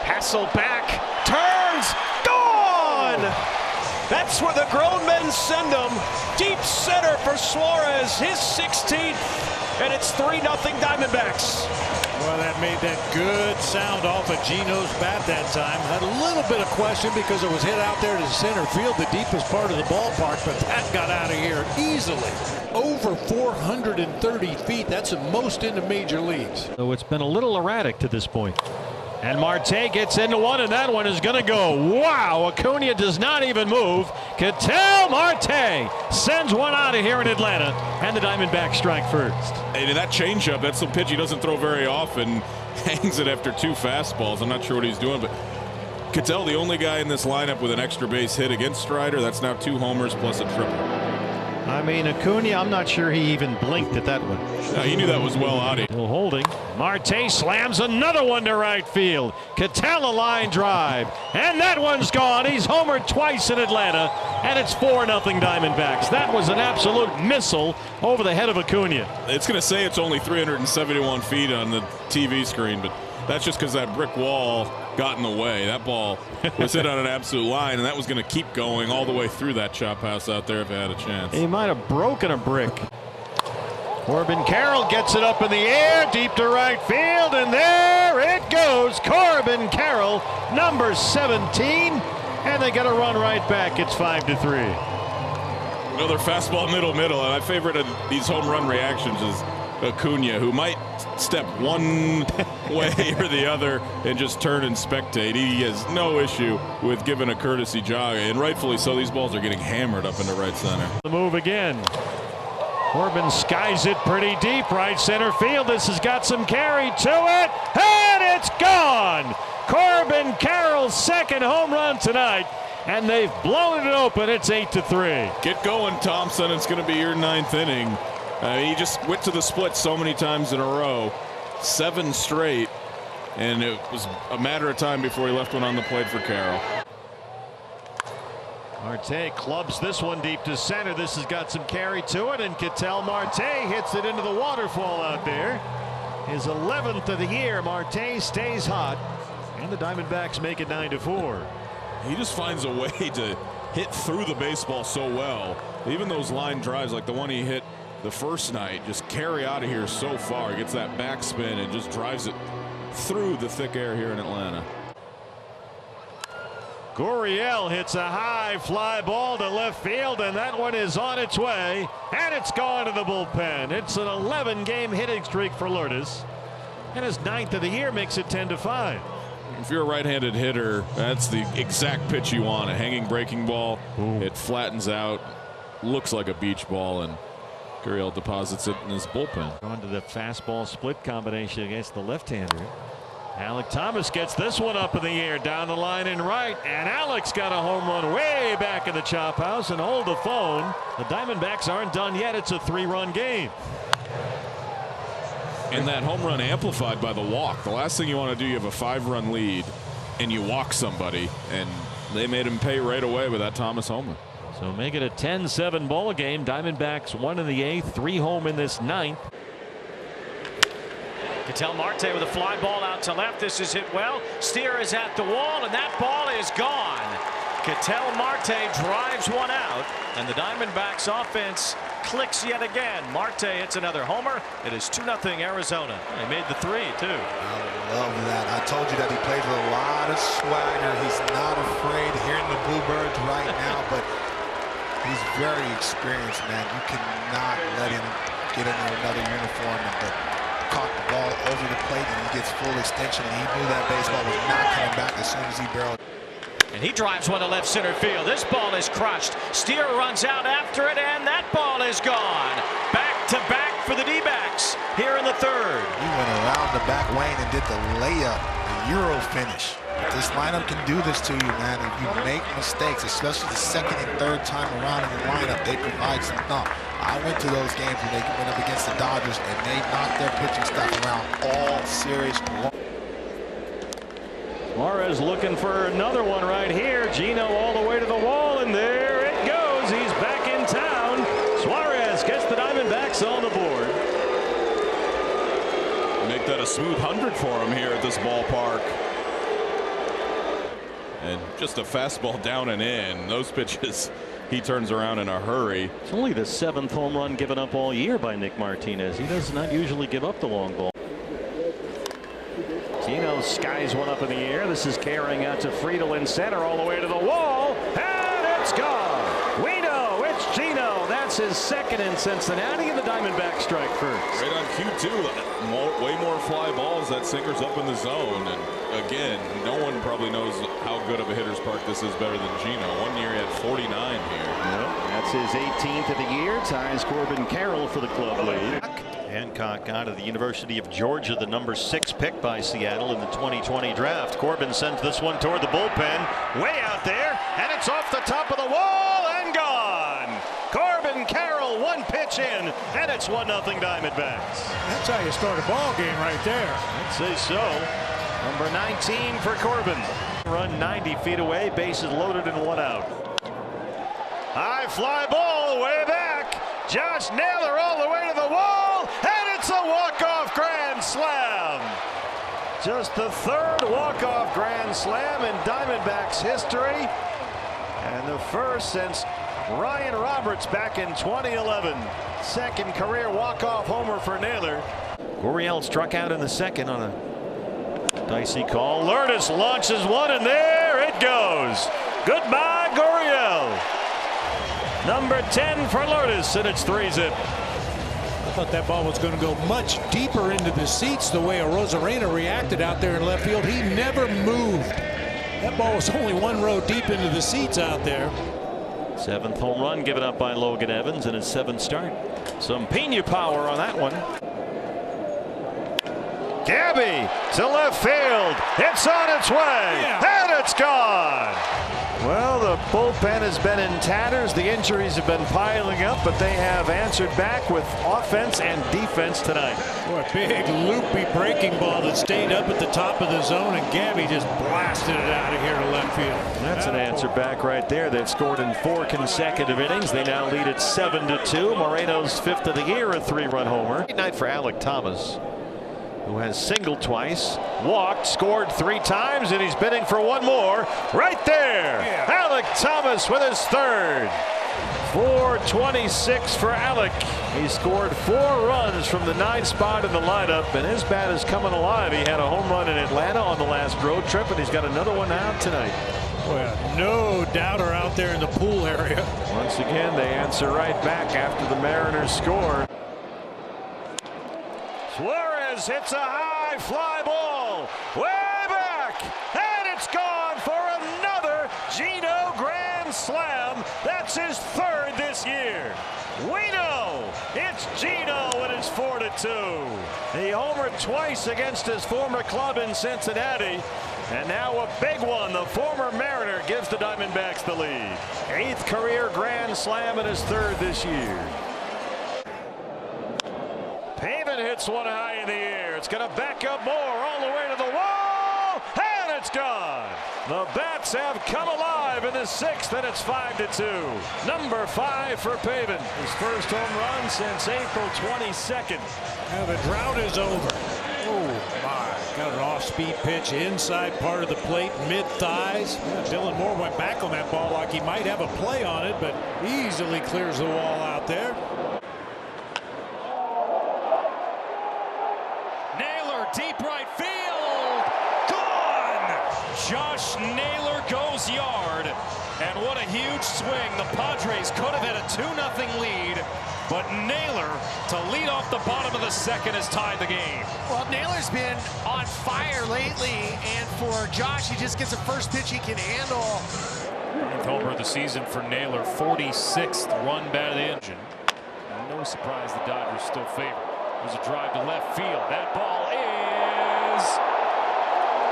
[SPEAKER 6] Hasselback turns, gone! That's where the grown men send him. Deep center for Suarez, his 16th, and it's 3-0 Diamondbacks.
[SPEAKER 2] Well, that made that good sound off of Gino's bat that time. Had a little bit of question because it was hit out there to center field, the deepest part of the ballpark, but that got out of here easily. Over 430 feet. That's the most in the major leagues.
[SPEAKER 3] So it's been a little erratic to this point. And Marte gets into one, and that one is going to go. Wow, Acuna does not even move. Ketel Marte sends one out of here in Atlanta, and the Diamondbacks strike first.
[SPEAKER 5] And that changeup, that's the pitch he doesn't throw very often. Hangs it after 2 fastballs. I'm not sure what he's doing, but Ketel, the only guy in this lineup with an extra base hit against Strider. That's now 2 homers plus a triple.
[SPEAKER 3] I mean, Acuna, I'm not sure he even blinked at that one.
[SPEAKER 5] No, he knew that was well out.
[SPEAKER 3] Still holding. Marte slams another one to right field. Ketel a line drive, and that one's gone. He's homered twice in Atlanta, and it's 4-0 Diamondbacks. That was an absolute missile over the head of Acuna.
[SPEAKER 5] It's going to say it's only 371 feet on the TV screen, but that's just because that brick wall got in the way. That ball was hit on an absolute line, and that was going to keep going all the way through that chop house out there if it had a chance.
[SPEAKER 3] He might have broken a brick. Corbin Carroll gets it up in the air, deep to right field, and there it goes. Corbin Carroll, number 17, and they get a run right back. It's 5-3.
[SPEAKER 5] Another fastball middle, and my favorite of these home run reactions is Acuna, who might step one way or the other and just turn and spectate. He has no issue with giving a courtesy jog, and rightfully so. These balls are getting hammered up into right center.
[SPEAKER 3] The move again. Corbin skies it pretty deep, right center field. This has got some carry to it, and it's gone. Corbin Carroll's second home run tonight, and they've blown it open. It's 8-3.
[SPEAKER 5] Get going, Thompson. It's going to be your 9th inning. He just went to the split so many times in a row, 7 straight, and it was a matter of time before he left one on the plate for Carroll.
[SPEAKER 3] Marte clubs this one deep to center. This has got some carry to it, and Ketel Marte hits it into the waterfall out there. His 11th of the year. Marte stays hot, and the Diamondbacks make it 9-4.
[SPEAKER 5] He just finds a way to hit through the baseball so well. Even those line drives like the one he hit the first night just carry out of here so far. He gets that backspin and just drives it through the thick air here in Atlanta.
[SPEAKER 3] Gurriel hits a high fly ball to left field, and that one is on its way, and it's gone to the bullpen. It's an 11-game hitting streak for Lourdes, and his 9th of the year makes it 10-5.
[SPEAKER 5] If you're a right-handed hitter, that's the exact pitch you want. A hanging breaking ball. Ooh. It flattens out, looks like a beach ball, and Gurriel deposits it in his bullpen.
[SPEAKER 3] On to the fastball split combination against the left-hander. Alec Thomas gets this one up in the air down the line and right, and Alec's got a home run way back in the chop house. And hold the phone, the Diamondbacks aren't done yet. It's a 3-run game.
[SPEAKER 5] And that home run amplified by the walk. The last thing you want to do, you have a 5-run lead and you walk somebody, and they made him pay right away with that Thomas homer.
[SPEAKER 3] So make it a 10-7 ball game. Diamondbacks 1 in the 8th, 3 home in this 9th.
[SPEAKER 9] Ketel Marte with a fly ball out to left. This is hit well. Steer is at the wall, and that ball is gone.
[SPEAKER 7] Ketel Marte drives one out, and the Diamondbacks offense clicks yet again. Marte hits another homer. It is 2-0 Arizona. He made the three, too.
[SPEAKER 9] I love that. I told you that he plays with a lot of swagger. He's not afraid hearing the Bluebirds right now, but he's very experienced, man. You cannot let him get into another uniform and caught the ball over the plate, and he gets full extension, and he knew that baseball was not coming back as soon as he barreled.
[SPEAKER 7] And he drives one to left center field. This ball is crushed. Steer runs out after it, and that ball is gone. Back to back for the D-backs here in the third.
[SPEAKER 9] He went around the back lane and did the layup, the Euro finish. This lineup can do this to you, man. If you make mistakes, especially the second and third time around in the lineup, they provide some thump. I went to those games when they went up against the Dodgers, and they knocked their pitching staff around all series long.
[SPEAKER 3] Suarez looking for another one right here. Gino all the way to the wall, and there it goes. He's back in town. Suarez gets the Diamondbacks on the board.
[SPEAKER 5] Make that a smooth 100 for him here at this ballpark. And just a fastball down and in. Those pitches he turns around in a hurry.
[SPEAKER 3] It's only the 7th home run given up all year by Nick Martinez. He does not usually give up the long ball. Gino skies one up in the air. This is carrying out to Friedel in center all the way to the wall, and it's gone. We know it's Gino. That's his second in Cincinnati, and the Diamondbacks strike first.
[SPEAKER 5] Right on cue too. Way more fly balls. That sinker's up in the zone, and again, no one probably knows how good of a hitter's park this is better than Gino. One year he had 49 here.
[SPEAKER 3] That's his 18th of the year. Ties Corbin Carroll for the club lead. Hancock out of the University of Georgia, the number 6 pick by Seattle in the 2020 draft. Corbin sends this one toward the bullpen, way out there, and it's off the top of the wall and gone. Corbin Carroll, one pitch in, and it's 1-0 Diamondbacks.
[SPEAKER 2] That's how you start a ball game right there.
[SPEAKER 3] I'd say so. Number 19 for Corbin. Run 90 feet away, bases loaded and 1 out. High fly ball way back. Josh Naylor all the way to the wall, and it's a walk-off grand slam. Just the 3rd walk-off grand slam in Diamondbacks history, and the first since Ryan Roberts back in 2011. 2nd career walk-off homer for Naylor. Gurriel struck out in the 2nd on a dicey call. Lourdes launches one, and there it goes. Goodbye, Gurriel. Number 10 for Lourdes, and it's 3-zip.
[SPEAKER 2] I thought that ball was going to go much deeper into the seats the way Arozarena reacted out there in left field. He never moved. That ball was only 1 row deep into the seats out there.
[SPEAKER 3] 7th home run given up by Logan Evans in his 7th start. Some Pena power on that one. Gabby to left field. It's on its way, and it's gone. Well, the bullpen has been in tatters. The injuries have been piling up, but they have answered back with offense and defense tonight.
[SPEAKER 2] Boy, a big loopy breaking ball that stayed up at the top of the zone, and Gabby just blasted it out of here to left field.
[SPEAKER 3] That's an answer back right there. They've scored in 4 consecutive innings. They now lead at 7-2. Moreno's 5th of the year, a 3-run homer. Great night for Alek Thomas, who has singled twice, walked, scored 3 times, and he's bidding for 1 more right there. Alek Thomas with his 3rd. 426 for Alek. He scored 4 runs from the 9th spot in the lineup, and his bat is coming alive. He had a home run in Atlanta on the last road trip, and he's got another one out tonight.
[SPEAKER 2] Well, no doubter out there in the pool area.
[SPEAKER 3] Once again, they answer right back after the Mariners score. Suarez hits a high fly ball way back, and it's gone for another Gino grand slam. That's his 3rd this year. We know it's Gino, and it's 4-2. He homered twice against his former club in Cincinnati, and now a big one. The former Mariner gives the Diamondbacks the lead. 8th career grand slam and his 3rd this year. Pavin hits one high in the air. It's going to back up more all the way to the wall, and it's gone. The bats have come alive in the 6th, and it's 5-2. Number 5 for Pavin. His 1st home run since April 22nd.
[SPEAKER 2] Now the drought is over. Oh, my. Got an off-speed pitch inside part of the plate, mid-thighs. Yeah, Dylan Moore went back on that ball like he might have a play on it, but easily clears the wall out there.
[SPEAKER 10] Naylor, deep right field. Gone! Josh Naylor goes yard. And what a huge swing. The Padres could have had a 2-0 lead. But Naylor, to lead off the bottom of the second, has tied the game.
[SPEAKER 8] Well, Naylor's been on fire lately, and for Josh, he just gets a first pitch he can handle.
[SPEAKER 10] 9th homer of the season for Naylor, 46th run batted engine. No surprise the Dodgers still favor. There's a drive to left field. That ball is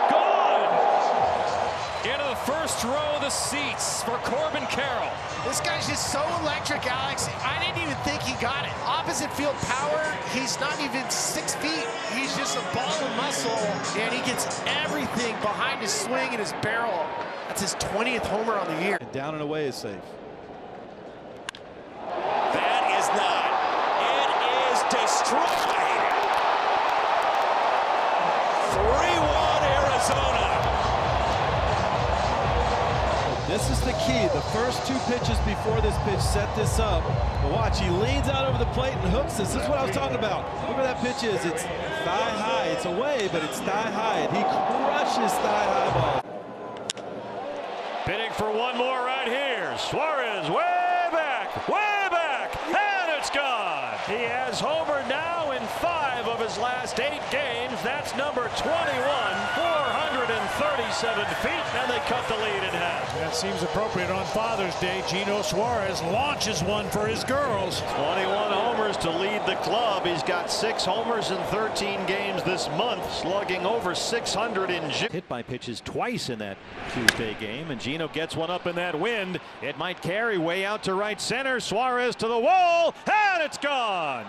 [SPEAKER 10] gone! Into the first row of the seats for Corbin Carroll.
[SPEAKER 8] This guy's just so electric, Alex. I didn't even think he got it. Opposite field power, he's not even 6 feet. He's just a ball of muscle, and he gets everything behind his swing and his barrel. That's his 20th homer on the year.
[SPEAKER 3] Down and away is safe.
[SPEAKER 10] That is not. It is destroyed. 3-1 Arizona.
[SPEAKER 3] This is the key. The first 2 pitches before this pitch set this up. But watch, he leans out over the plate and hooks this. This is what I was talking about. Look where that pitch is. It's thigh high. It's away, but it's thigh high. And he crushes thigh high ball.
[SPEAKER 1] Bidding for one more right here. Suarez way back, and it's gone. He has homered now in 5 of his last 8 games. That's number 21, 437 feet, and they cut the lead in half.
[SPEAKER 2] That seems appropriate on Father's Day. Gino Suarez launches one for his girls.
[SPEAKER 1] 21 homers to lead the club. He's got 6 homers in 13 games this month, slugging over 600 in June.
[SPEAKER 3] Hit by pitches twice in that Tuesday game, and Gino gets one up in that wind. It might carry way out to right center. Suarez to the wall, and it's gone.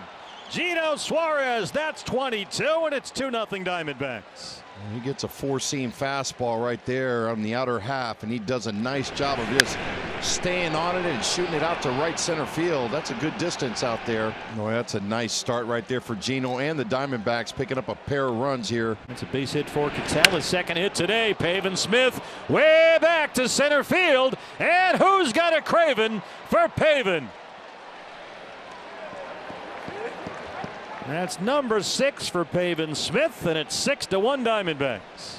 [SPEAKER 3] Gino Suarez, that's 22, and it's 2-0 Diamondbacks.
[SPEAKER 11] He gets a 4-seam fastball right there on the outer half, and he does a nice job of just staying on it and shooting it out to right center field. That's a good distance out there. Boy, that's a nice start right there for Gino and the Diamondbacks, picking up a pair of runs here.
[SPEAKER 3] That's a base hit for Cattell. His second hit today. Pavin Smith way back to center field, and who's got a craving for Pavin? That's number 6 for Pavin Smith, and it's 6-1 Diamondbacks.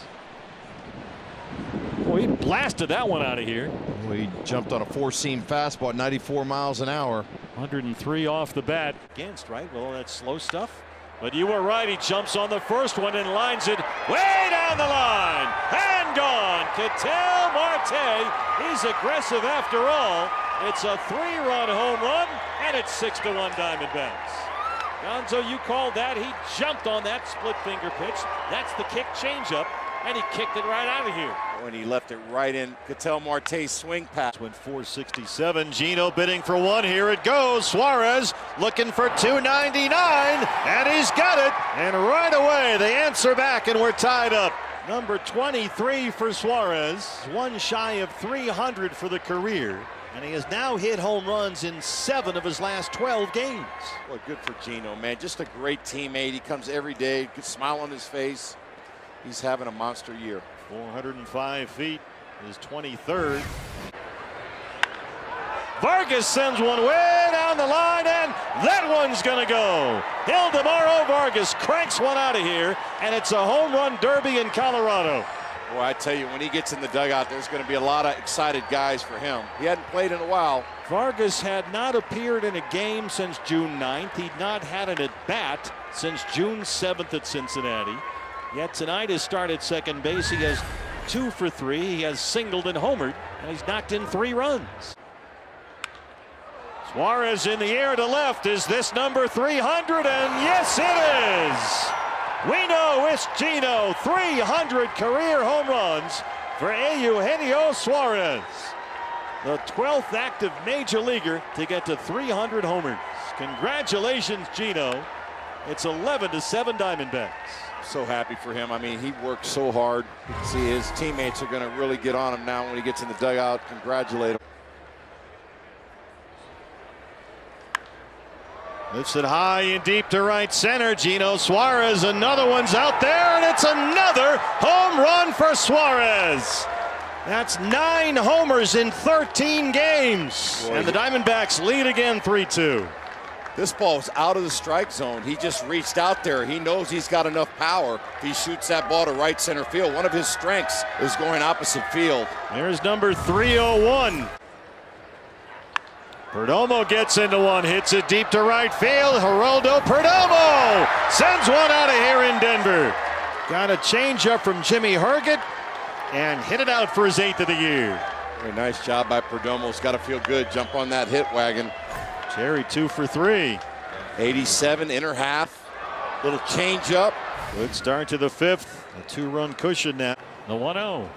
[SPEAKER 3] Boy, he blasted that one out of here.
[SPEAKER 11] He jumped on a 4-seam fastball at 94 miles an hour.
[SPEAKER 3] 103 off the bat. Against, right? Well, that's slow stuff. But you were right. He jumps on the first one and lines it way down the line. And gone. Cattell Marte. He's aggressive after all. It's a 3-run home run, and it's 6-1 Diamondbacks. Gonzo, you called that. He jumped on that split finger pitch. That's the kick changeup, and he kicked it right out of here.
[SPEAKER 12] When he left it right in Cattell Marte's swing pass.
[SPEAKER 1] Went 467. Gino bidding for 1. Here it goes. Suarez looking for 299, and he's got it. And right away they answer back, and we're tied up. Number 23 for Suarez, 1 shy of 300 for the career. And he has now hit home runs in 7 of his last 12 games.
[SPEAKER 12] Well, good for Gino, man. Just a great teammate. He comes every day, good smile on his face. He's having a monster year.
[SPEAKER 1] 405 feet, his 23rd. Vargas sends one way down the line, and that one's going to go. Ildemaro Vargas cranks one out of here, and it's a home run derby in Colorado.
[SPEAKER 12] Boy, I tell you, when he gets in the dugout, there's going to be a lot of excited guys for him. He hadn't played in a while.
[SPEAKER 3] Vargas had not appeared in a game since June 9th. He'd not had an at-bat since June 7th at Cincinnati. Yet tonight his start at second base, he has 2 for 3. He has singled and homered, and he's knocked in 3 runs.
[SPEAKER 1] Suarez in the air to left. Is this number 300? And yes, it is. We know it's Gino. 300 career home runs for Eugenio Suarez. The 12th active major leaguer to get to 300 homers. Congratulations, Gino. It's 11-7 Diamondbacks.
[SPEAKER 12] So happy for him. I mean, he worked so hard. See, his teammates are going to really get on him now when he gets in the dugout. Congratulate him.
[SPEAKER 1] Lifts it high and deep to right center. Gino Suarez, another one's out there, and it's another home run for Suarez. That's 9 homers in 13 games.
[SPEAKER 12] Boy,
[SPEAKER 1] And the Diamondbacks lead again 3-2.
[SPEAKER 12] This ball's out of the strike zone. He just reached out there. He knows he's got enough power. If he shoots that ball to right center field, one of his strengths is going opposite field.
[SPEAKER 1] There's number 301. Perdomo gets into one, hits it deep to right field. Geraldo Perdomo sends one out of here in Denver. Got a changeup from Jimmy Herget and hit it out for his 8th of the year.
[SPEAKER 12] Very nice job by Perdomo. It's got to feel good. Jump on that hit wagon.
[SPEAKER 1] Cherry 2 for 3.
[SPEAKER 12] 87 inner half. Little changeup.
[SPEAKER 1] Good start to the 5th. A 2-run cushion now.
[SPEAKER 3] The 1-0.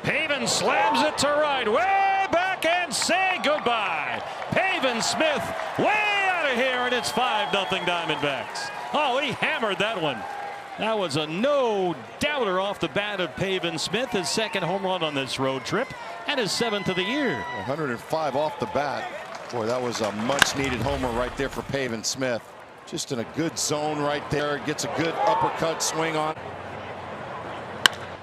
[SPEAKER 3] Pavin slams it to right. Way back and say goodbye. Pavin Smith way out of here, and it's 5-0 Diamondbacks. Oh, he hammered that one. That was a no-doubter off the bat of Pavin Smith, his 2nd home run on this road trip, and his 7th of the year.
[SPEAKER 11] 105 off the bat. Boy, that was a much-needed homer right there for Pavin Smith. Just in a good zone right there. Gets a good uppercut swing on.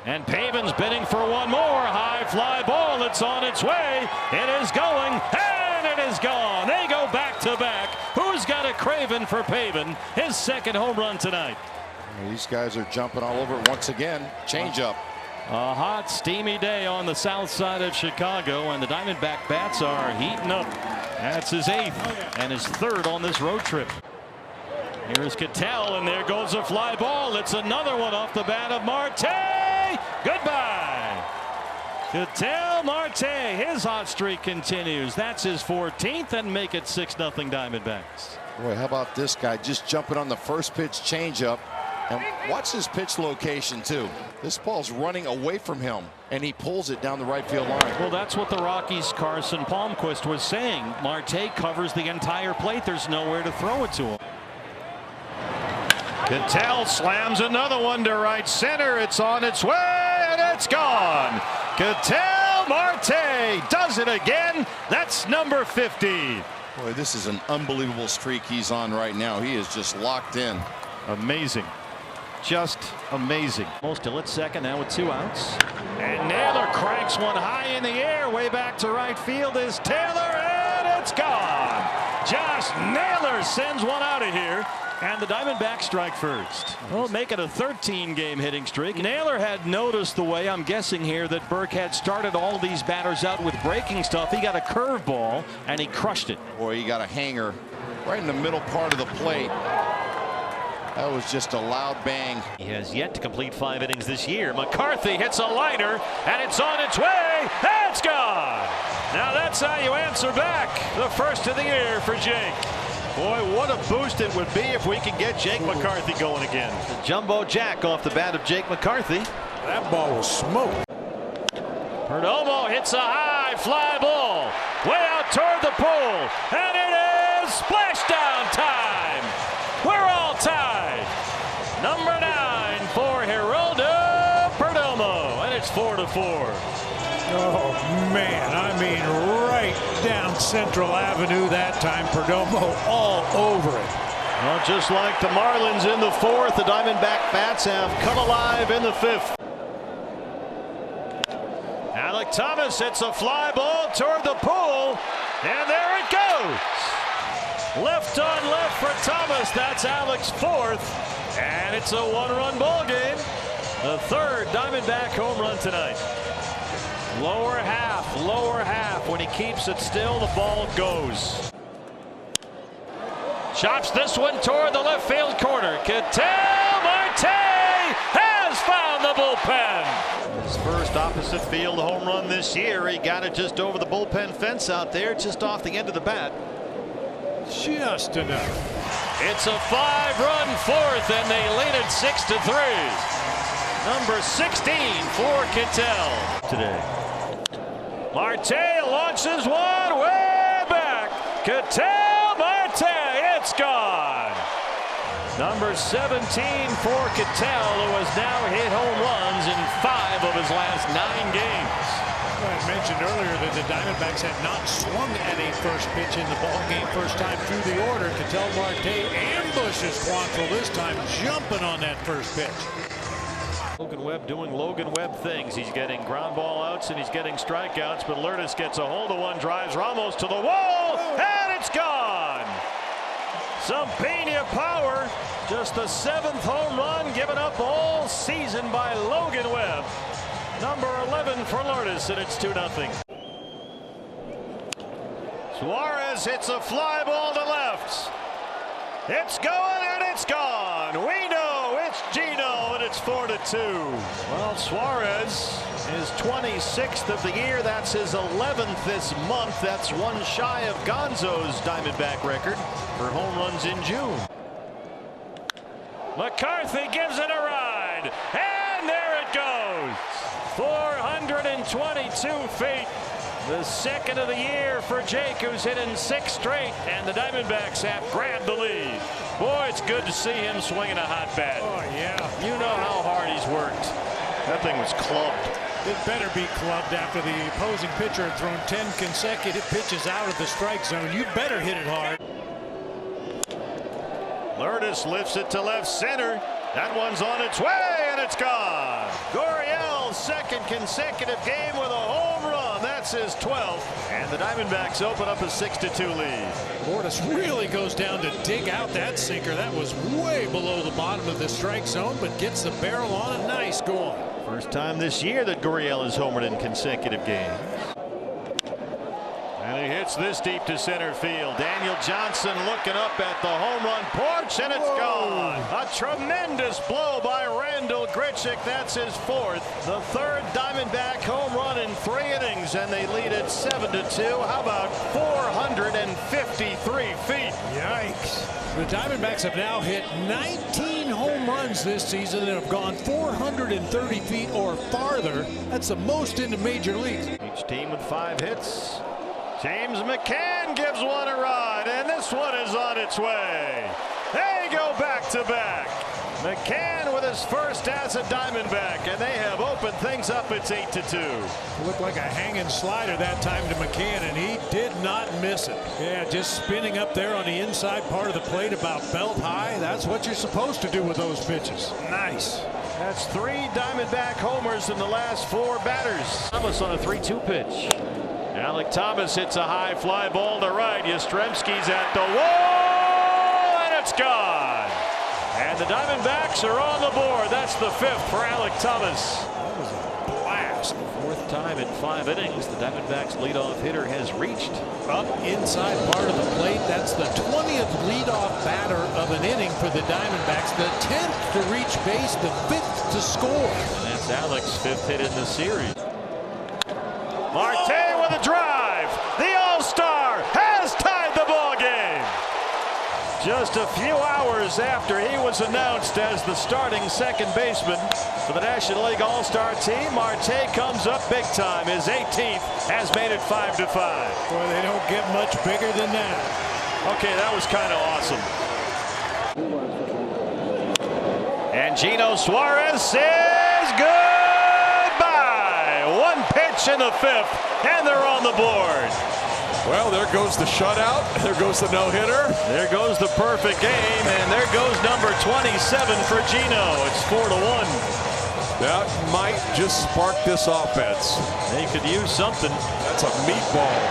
[SPEAKER 3] And Pavin's bidding for one more. High fly ball. It's on its way. It is going, and it is gone. They go back-to-back. Who's got a craving for Pavin? His 2nd home run tonight.
[SPEAKER 11] These guys are jumping all over it once again. Change-up.
[SPEAKER 3] A hot, steamy day on the south side of Chicago, and the Diamondback bats are heating up. That's his 8th and his 3rd on this road trip. Here's Cattell, and there goes a fly ball. It's another one off the bat of Marte. Goodbye. Cattell Marte, his hot streak continues. That's his 14th, and make it 6-0 Diamondbacks.
[SPEAKER 11] Boy, how about this guy just jumping on the first pitch changeup? And watch his pitch location, too. This ball's running away from him, and he pulls it down the right field line.
[SPEAKER 3] Well, that's what the Rockies' Carson Palmquist was saying. Marte covers the entire plate. There's nowhere to throw it to him. Cattell slams another one to right center. It's on its way, and it's gone. Cattell Marte does it again. That's number 50.
[SPEAKER 11] Boy, this is an unbelievable streak he's on right now. He is just locked in.
[SPEAKER 3] Amazing. Just amazing. Most still at 2nd now with 2 outs. And Naylor cranks one high in the air. Way back to right field is Taylor, and it's gone. Josh Naylor sends one out of here. And the Diamondbacks strike first. Well, make it a 13-game hitting streak. Naylor had noticed the way, I'm guessing here, that Burke had started all these batters out with breaking stuff. He got a curveball, and he crushed it.
[SPEAKER 11] Boy, he got a hanger right in the middle part of the plate. That was just a loud bang.
[SPEAKER 3] He has yet to complete 5 innings this year. McCarthy hits a liner, and it's on its way. It's gone. Now that's how you answer back. The 1st of the year for Jake. Boy, what a boost it would be if we could get Jake McCarthy going again. The jumbo jack off the bat of Jake McCarthy.
[SPEAKER 2] That ball was smoked.
[SPEAKER 3] Perdomo hits a high fly ball way out toward the pole, and it is splashdown time. We're all tied. Number 9 for Geraldo Perdomo, and it's 4-4.
[SPEAKER 2] Oh, man, I mean, right down Central Avenue that time. Perdomo all over it.
[SPEAKER 3] Well, just like the Marlins in the 4th, the Diamondback bats have come alive in the 5th. Alec Thomas hits a fly ball toward the pool, and there it goes. Left on left for Thomas. That's Alec's 4th, and it's a 1-run ball game. The 3rd Diamondback home run tonight. Lower half. When he keeps it still, the ball goes. Chops this one toward the left field corner. Cattell Marte has found the bullpen. His first opposite field home run this year. He got it just over the bullpen fence out there, just off the end of the bat.
[SPEAKER 2] Just enough.
[SPEAKER 3] It's a 5-run 4th, and they lead it 6-3. Number 16 for Cattell today. Marte launches one way back. Cattell Marte, it's gone. Number 17 for Cattell, who has now hit home runs in 5 of his last 9 games.
[SPEAKER 2] I mentioned earlier that the Diamondbacks had not swung at a first pitch in the ball game first time through the order. Ketel Marte ambushes Quantrill this time, jumping on that first pitch.
[SPEAKER 3] Logan Webb doing Logan Webb things. He's getting ground ball outs and he's getting strikeouts, but Lourdes gets a hold of one, drives Ramos to the wall, and it's gone. Some Pena power. Just the 7th home run given up all season by Logan Webb. Number 11 for Lourdes, and it's 2-0. Suarez hits a fly ball to left. It's going and it's gone. We know it's Gino, and it's 4-2. Well, Suarez is 26th of the year. That's his 11th this month. That's one shy of Gonzo's Diamondback record for home runs in June. McCarthy gives it a ride, and there it goes. 422 feet. The second of the year for Jake, who's hitting 6 straight, and the Diamondbacks have grabbed the lead. Boy, it's good to see him swinging a hot bat.
[SPEAKER 2] Oh, yeah.
[SPEAKER 3] You know how hard he's worked. That thing was clubbed.
[SPEAKER 2] It better be clubbed after the opposing pitcher had thrown 10 consecutive pitches out of the strike zone. You better hit it hard.
[SPEAKER 3] Lourdes lifts it to left center. That one's on its way, and it's gone. Gurriel's second consecutive game with a home run. That's his 12th. And the Diamondbacks open up a 6-2 lead.
[SPEAKER 2] Lourdes really goes down to dig out that sinker. That was way below the bottom of the strike zone, but gets the barrel on it. Nice going.
[SPEAKER 3] First time this year that Gurriel has homered in consecutive games. And he hits this deep to center field. Daniel Johnson looking up at the home run porch, and it's gone. A tremendous blow by Randall Grichuk. That's his 4th. The 3rd Diamondback home run in 3 innings, and they lead it 7-2. How about 453 feet?
[SPEAKER 2] Yikes. The Diamondbacks have now hit 19 home runs this season and have gone 430 feet or farther. That's the most in the major leagues.
[SPEAKER 3] Each team with 5 hits. James McCann gives one a ride, and this one is on its way. They go back-to-back. McCann with his first as a Diamondback, and they have opened things up. It's 8-2.
[SPEAKER 2] Looked like a hanging slider that time to McCann, and he did not miss it. Yeah, just spinning up there on the inside part of the plate about belt high. That's what you're supposed to do with those pitches. Nice.
[SPEAKER 3] That's 3 Diamondback homers in the last 4 batters. Thomas on a 3-2 pitch. Alec Thomas hits a high fly ball to right. Yastrzemski's at the wall, and it's gone. And the Diamondbacks are on the board. That's the 5th for Alec Thomas.
[SPEAKER 2] That was a blast.
[SPEAKER 3] 4th time in 5 innings, the Diamondbacks leadoff hitter has reached.
[SPEAKER 2] Up inside part of the plate. That's the 20th leadoff batter of an inning for the Diamondbacks. The 10th to reach base, the 5th to score.
[SPEAKER 3] And that's Alec's 5th hit in the series. Marte with a drive. The All-Star has tied the ball game. Just a few hours after he was announced as the starting second baseman for the National League All-Star team, Marte comes up big time. His 18th has made it 5-5.
[SPEAKER 2] Boy, they don't get much bigger than that.
[SPEAKER 3] Okay, that was kind of awesome. And Gino Suarez says goodbye. 1 pitch in the 5th, and they're on the board.
[SPEAKER 4] Well, there goes the shutout. There goes the no-hitter.
[SPEAKER 3] There goes the perfect game, and there goes number 27 for Gino. It's 4-1.
[SPEAKER 4] That might just spark this offense.
[SPEAKER 3] They could use something.
[SPEAKER 4] That's a meatball.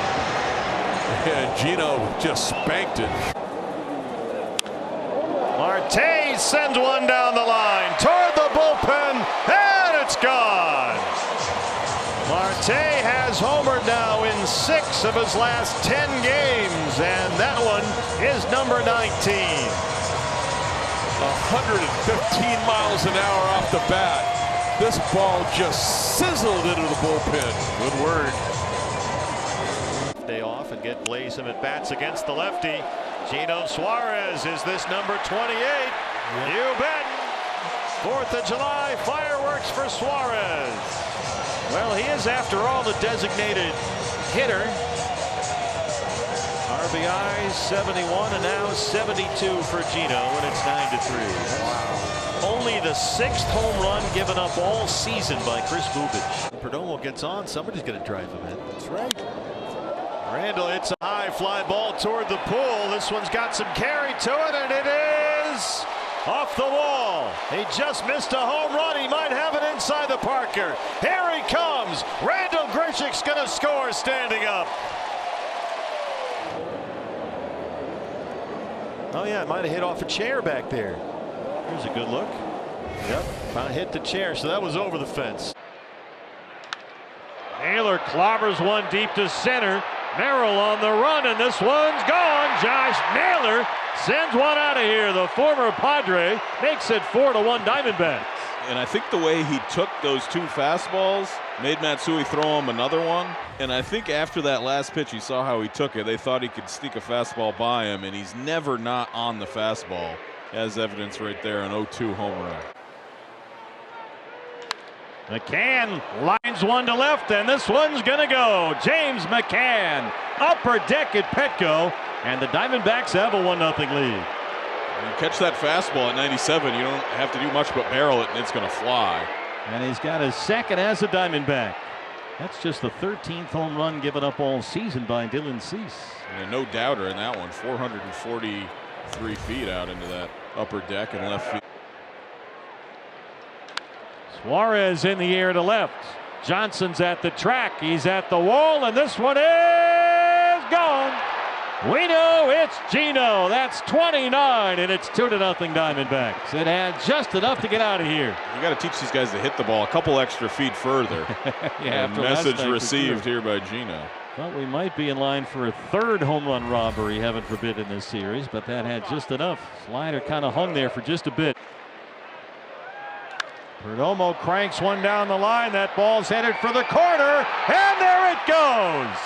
[SPEAKER 4] And Gino just spanked it.
[SPEAKER 3] Marte sends one down the line toward the bullpen, and it's gone. Marte has homered now in 6 of his last 10 games, and that one is number 19.
[SPEAKER 4] 115 miles an hour off the bat. This ball just sizzled into the bullpen.
[SPEAKER 3] Good word. Day off and get Blaze him at bats against the lefty. Gino Suarez, is this number 28? Yep. You bet. 4th of July fireworks for Suarez. Well, he is, after all, the designated hitter. RBI 71 and now 72 for Gino, and it's 9-3.
[SPEAKER 2] Wow.
[SPEAKER 3] Only the 6th home run given up all season by Chris Bubich. Perdomo gets on. Somebody's going to drive him in.
[SPEAKER 2] That's right.
[SPEAKER 1] Randall hits a high fly ball toward the pool. This one's got some carry to it, and it is off the wall. He just missed a home run. He might have it inside the Parker. Here he comes. Randall Grichuk's going to score standing up. Oh, yeah, it might have hit off a chair back there. Here's a good look. Yep, finally hit the chair, so that was over the fence.
[SPEAKER 3] Naylor clobbers one deep to center. Merrill on the run, and this one's gone. Josh Naylor sends one out of here. The former Padre makes it 4-1 Diamondbacks.
[SPEAKER 5] And I think the way he took those 2 fastballs made Matsui throw him another one. And I think after that last pitch, he saw how he took it. They thought he could sneak a fastball by him, and he's never not on the fastball, as evidence right there, an 0-2 home run.
[SPEAKER 3] McCann lines one to left, and this one's going to go. James McCann, upper deck at Petco, and the Diamondbacks have a 1-0 lead.
[SPEAKER 5] You catch that fastball at 97, you don't have to do much but barrel it, and it's going to fly.
[SPEAKER 3] And he's got his 2nd as a Diamondback. That's just the 13th home run given up all season by Dylan Cease.
[SPEAKER 5] And no doubter in that one, 443 feet out into that upper deck and left field.
[SPEAKER 3] Suarez in the air to left. Johnson's at the track. He's at the wall, and this one is gone. We know it's Gino. That's 29, and it's 2-0 Diamondbacks. It had just enough to get out of here.
[SPEAKER 5] You got to teach these guys to hit the ball a couple extra feet further. Message received here by Gino.
[SPEAKER 3] Thought we might be in line for a 3rd home run robbery, heaven forbid, in this series, but that had just enough. Slider kind of hung there for just a bit. Perdomo cranks one down the line. That ball's headed for the corner, and there it goes.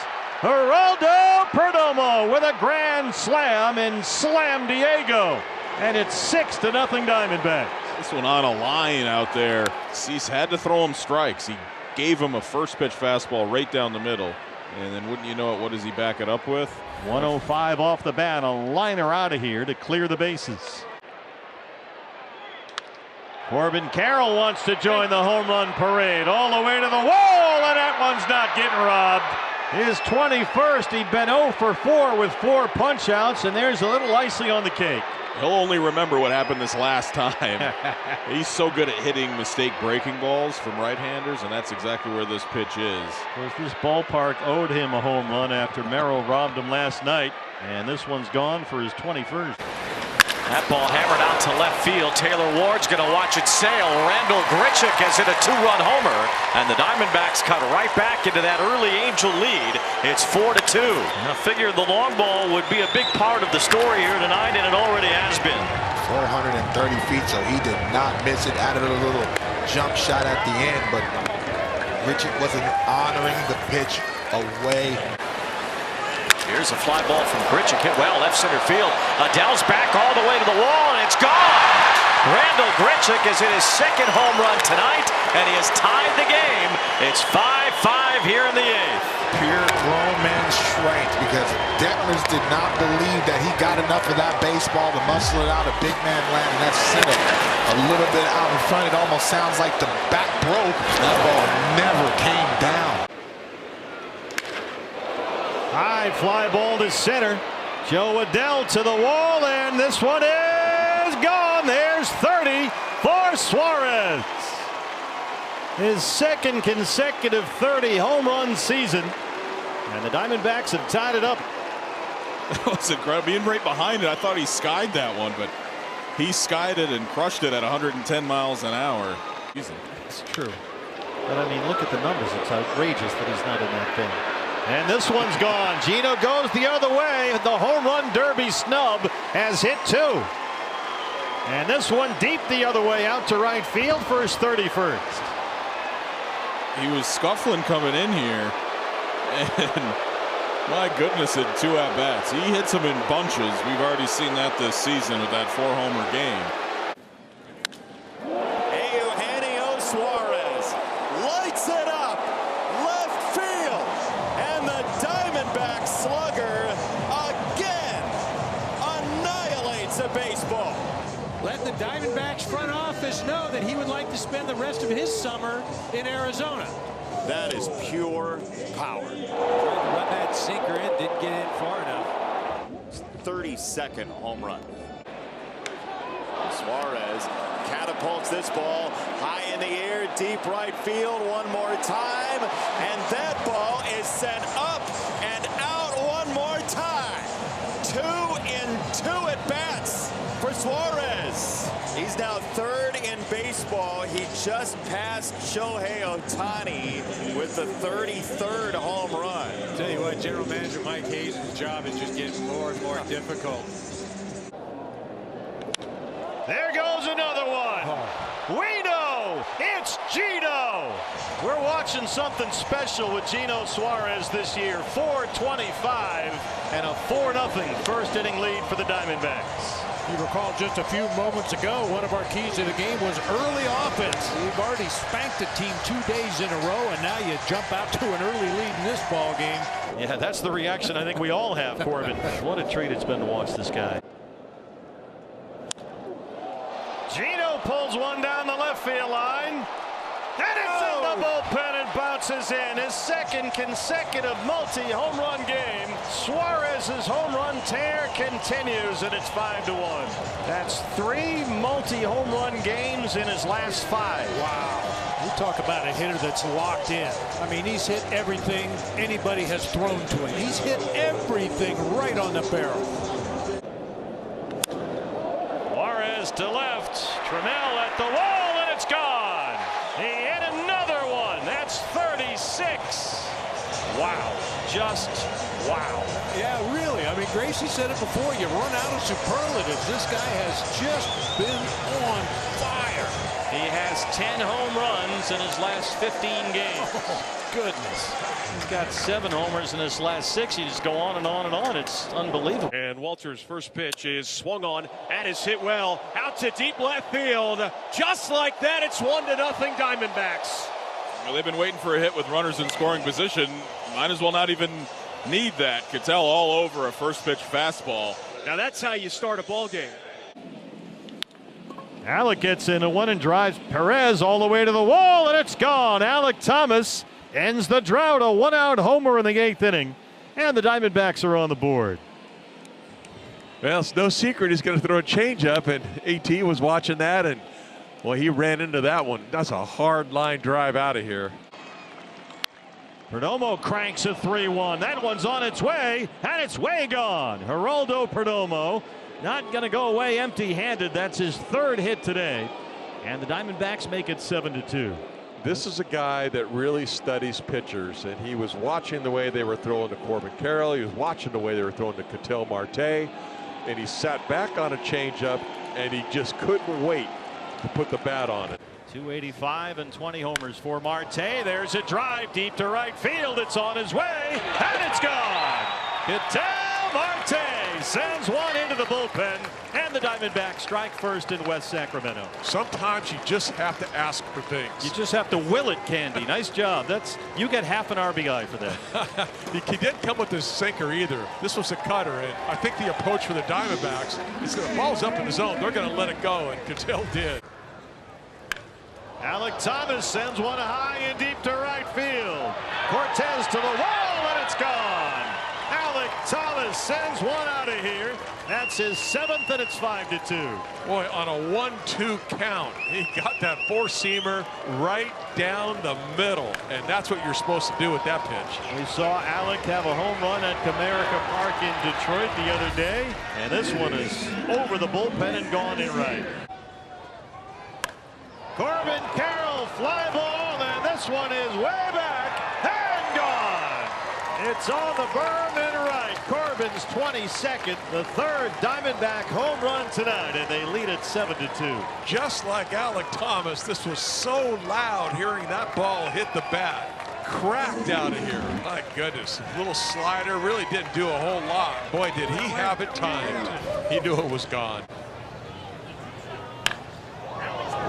[SPEAKER 3] Geraldo Perdomo with a grand slam in Slam Diego, and it's 6-0 Diamondbacks.
[SPEAKER 5] This one on a line out there. Cease had to throw him strikes. He gave him a first pitch fastball right down the middle, and then wouldn't you know it, what does he back it up with?
[SPEAKER 3] 105 off the bat, a liner out of here to clear the bases. Corbin Carroll wants to join the home run parade all the way to the wall, and that one's not getting robbed. His 21st. He'd been 0 for 4 with 4 punch-outs, and there's a little icing on the cake.
[SPEAKER 5] He'll only remember what happened this last time. He's so good at hitting mistake breaking balls from right-handers, and that's exactly where this pitch is.
[SPEAKER 3] Of course, this ballpark owed him a home run after Merrill robbed him last night, and this one's gone for his 21st.
[SPEAKER 13] That ball hammered out to left field. Taylor Ward's going to watch it sail. Randall Grichuk has hit a 2-run homer, and the Diamondbacks cut right back into that early Angel lead. It's 4-2. I figured the long ball would be a big part of the story here tonight, and it already has been.
[SPEAKER 9] 430 feet, so he did not miss it. Added a little jump shot at the end, but Grichuk wasn't honoring the pitch away.
[SPEAKER 13] Here's a fly ball from Grichuk, hit well left center field. Adell's back all the way to the wall, and it's gone. Randall Grichuk has hit his 2nd home run tonight, and he has tied the game. It's 5-5 here in the 8th.
[SPEAKER 9] Pure grown man strength, because Detmers did not believe that he got enough of that baseball to muscle it out. A big man landing that center a little bit out in front. It almost sounds like the bat broke. That ball never came down.
[SPEAKER 3] High fly ball to center. Joe Adell to the wall, and this one is gone. There's 30 for Suarez. His 2nd consecutive 30 home run season, and the Diamondbacks have tied it up.
[SPEAKER 5] That was incredible. Being right behind it, I thought he skied that one, but he skied it and crushed it at 110 miles an hour.
[SPEAKER 3] It's true. But I mean, look at the numbers. It's outrageous that he's not in that thing. And this one's gone. Gino goes the other way. The home run derby snub has hit 2. And this one deep the other way out to right field for his 31st.
[SPEAKER 5] He was scuffling coming in here, and my goodness, in 2 at-bats. He hits them in bunches. We've already seen that this season with that 4-homer game.
[SPEAKER 1] Eugenio Suarez lights it up left field, and the Diamondback slugger again annihilates a baseball.
[SPEAKER 2] let the Diamondbacks front office know that he would like to spend the rest of his summer in Arizona.
[SPEAKER 1] That is pure power.
[SPEAKER 2] Trying to run that sinker in, didn't get in far enough.
[SPEAKER 1] 32nd home run. Suarez catapults this ball high in the air, deep right field one more time, and that ball is sent up and out one more time. 2 in 2 at bats for Suarez. He's now 3rd in baseball. He just passed Shohei Ohtani with the 33rd home run.
[SPEAKER 2] I'll tell you what, General Manager Mike Hayes' job is just getting more and more difficult.
[SPEAKER 3] There goes another one. We know it's Gino. We're watching something special with Gino Suarez this year. 425 and a 4-0 first inning lead for the Diamondbacks.
[SPEAKER 2] You recall just a few moments ago, one of our keys to the game was early offense. We've already spanked the team 2 days in a row, and now you jump out to an early lead in this ball game.
[SPEAKER 3] Yeah, that's the reaction I think we all have, Corbin. What a treat it's been to watch this guy. Gino pulls one down the left field line. And it's in the bullpen and bounces in. His 2nd consecutive multi-home run game. Suarez's home run tear continues, and it's 5-1. That's 3 multi-home run games in his last 5.
[SPEAKER 2] Wow. We talk about a hitter that's locked in. I mean, he's hit everything anybody has thrown to him. He's hit everything right on the barrel.
[SPEAKER 3] Suarez to left. Trammell at the wall, and it's gone. He hit another one. That's 36. Wow. Just wow.
[SPEAKER 2] Yeah, really. I mean, Gracie said it before. You run out of superlatives. This guy has just been on fire.
[SPEAKER 3] He has 10 home runs in his last 15 games.
[SPEAKER 2] Oh, goodness.
[SPEAKER 3] He's got 7 homers in his last 6. You just go on and on and on. It's unbelievable.
[SPEAKER 6] And Walter's first pitch is swung on and is hit well out to deep left field. Just like that, it's 1-0 Diamondbacks.
[SPEAKER 5] Well, they've been waiting for a hit with runners in scoring position. Might as well not even need that. Cattell all over a first pitch fastball.
[SPEAKER 6] Now that's how you start a ball game.
[SPEAKER 3] Alec gets in a one and drives Perez all the way to the wall, and it's gone. Alec Thomas ends the drought, a 1-out homer in the 8th inning, and the Diamondbacks are on the board.
[SPEAKER 4] Well, it's no secret he's going to throw a changeup, and AT was watching that, and well, he ran into that one. That's a hard line drive out of here.
[SPEAKER 3] Perdomo cranks a 3-1. That one's on its way, and it's way gone. Geraldo Perdomo not going to go away empty-handed. That's his 3rd hit today, and the Diamondbacks make it 7-2.
[SPEAKER 4] This is a guy that really studies pitchers, and he was watching the way they were throwing to Corbin Carroll. He was watching the way they were throwing to Ketel Marte, and he sat back on a changeup, and he just couldn't wait to put the bat on it.
[SPEAKER 3] 285 and 20 homers for Marte. There's a drive deep to right field. It's on his way, and it's gone. Ketel Marte sends one into the bullpen, and the Diamondbacks strike first in West Sacramento.
[SPEAKER 4] Sometimes you just have to ask for things.
[SPEAKER 3] You just have to will it, Candy. Nice job. You get half an RBI for that.
[SPEAKER 4] He didn't come with this sinker either. This was a cutter, and I think the approach for the Diamondbacks is the ball's up in the zone. They're going to let it go, and Ketel did.
[SPEAKER 3] Alec Thomas sends one high and deep to right field. Cortez to the wall, and it's gone. Alec Thomas sends one out of here. That's his 7th, and it's 5-2.
[SPEAKER 4] Boy, on a 1-2 count, he got that four-seamer right down the middle, and that's what you're supposed to do with that pitch.
[SPEAKER 3] We saw Alec have a home run at Comerica Park in Detroit the other day, and this one is over the bullpen and gone in right. Corbin Carroll, fly ball, and this one is way back and gone. It's on the berm and right. Corbin's 22nd, the 3rd Diamondback home run tonight, and they lead it 7-2.
[SPEAKER 4] Just like Alec Thomas, this was so loud hearing that ball hit the bat. Cracked out of here. My goodness. Little slider, really didn't do a whole lot. Boy, did he have it timed. He knew it was gone.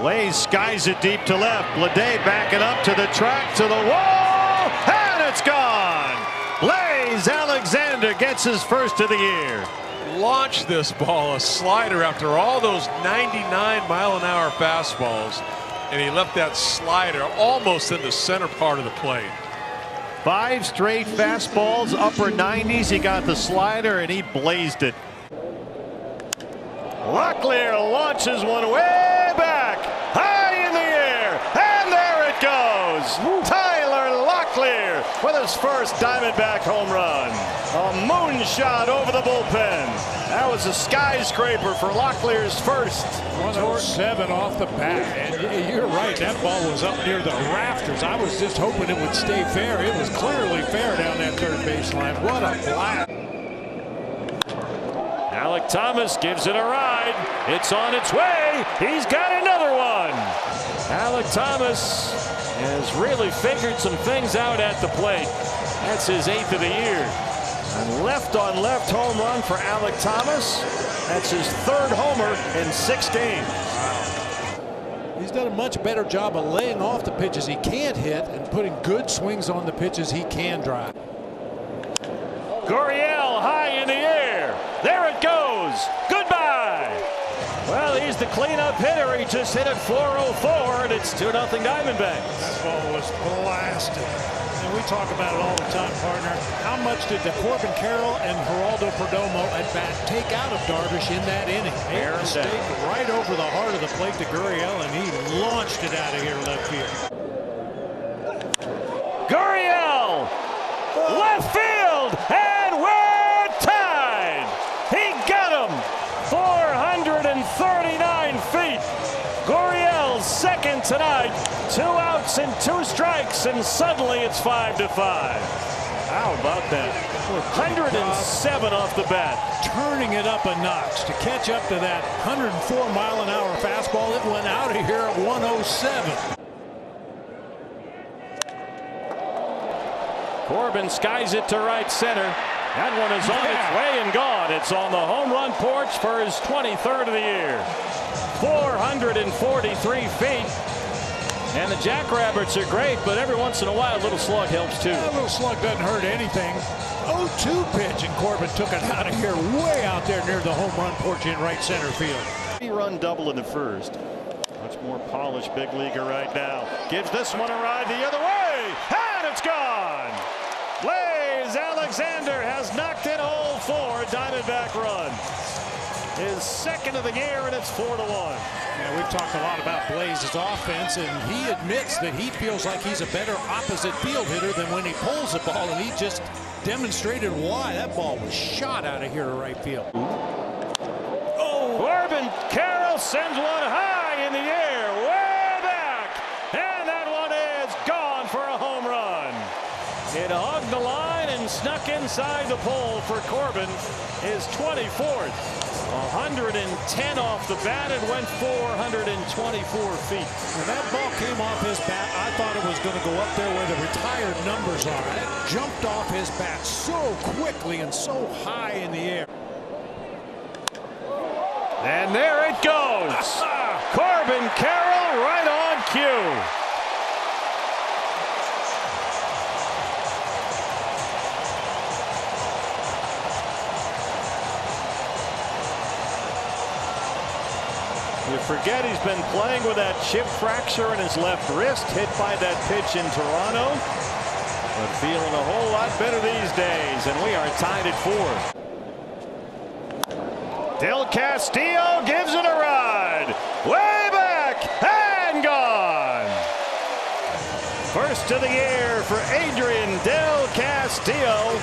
[SPEAKER 3] Lays skies it deep to left. Bleday backing up to the track, to the wall, and it's gone. Blaze Alexander gets his first of the year.
[SPEAKER 4] launched this ball, a slider, after all those 99-mile-an-hour fastballs, and he left that slider almost in the center part of the plate.
[SPEAKER 3] 5 straight fastballs, upper 90s. He got the slider and he blazed it. Locklear launches one way back, high in the air, and there it goes. Tyler Locklear with his first Diamondback home run. A moonshot over the bullpen. That was a skyscraper for Locklear's first.
[SPEAKER 2] 107 off the bat, and you're right, that ball was up near the rafters. I was just hoping it would stay fair. It was clearly fair down that third baseline. What a blast.
[SPEAKER 3] Alec Thomas gives it a ride. It's on its way. He's got another one. Alec Thomas has really figured some things out at the plate. That's his 8th of the year. A left-on-left home run for Alec Thomas. That's his 3rd homer in 6 games.
[SPEAKER 2] Wow. He's done a much better job of laying off the pitches he can't hit and putting good swings on the pitches he can drive.
[SPEAKER 3] Gurriel high in the air. There it goes. Goodbye. Well, he's the cleanup hitter. He just hit it 404, and it's 2-0 Diamondbacks.
[SPEAKER 2] That ball was blasted. And we talk about it all the time, partner. How much did the Corbin Carroll and Geraldo Perdomo at bat take out of Darvish in that inning? A mistake right over the heart of the plate to Gurriel, and he launched it out of here left field.
[SPEAKER 3] Gurriel, left field, and we're tied. He got him. 439 feet. Gurriel's second tonight. 2 outs and 2 strikes, and suddenly it's 5-5. How about that? 107 off the bat.
[SPEAKER 2] Turning it up a notch to catch up to that 104-mile-an-hour fastball. It went out of here at 107.
[SPEAKER 3] Corbin skies it to right center. That one is on its way and gone. It's on the home run porch for his 23rd of the year. 443 feet. And the Jackrabbits are great, but every once in a while a little slug helps too.
[SPEAKER 2] A little slug doesn't hurt anything. 0-2 pitch, and Corbin took it out of here, way out there near the home run porch in right center field.
[SPEAKER 3] Run double in the first. Much more polished big leaguer right now. Gives this one a ride the other way, and it's gone. Blaze Alexander has knocked in all 4 Diamondback runs. His 2nd of the year, and it's 4-1.
[SPEAKER 2] Yeah, we've talked a lot about Blaze's offense, and he admits that he feels like he's a better opposite field hitter than when he pulls the ball, and he just demonstrated why. That ball was shot out of here to right field.
[SPEAKER 3] Oh, Corbin Carroll sends one high in the air, way back, and that one is gone for a home run. It hogged the line and snuck inside the pole for Corbin, his 24th. 110 off the bat and went 424 feet.
[SPEAKER 2] When that ball came off his bat, I thought it was going to go up there where the retired numbers are. It jumped off his bat so quickly and so high in the air.
[SPEAKER 3] And there it goes. Corbin Carroll right on cue. You forget he's been playing with that chip fracture in his left wrist, hit by that pitch in Toronto, but feeling a whole lot better these days, and we are tied at 4. Del Castillo gives it a ride, way back and gone. First of the year for Adrian Del Castillo.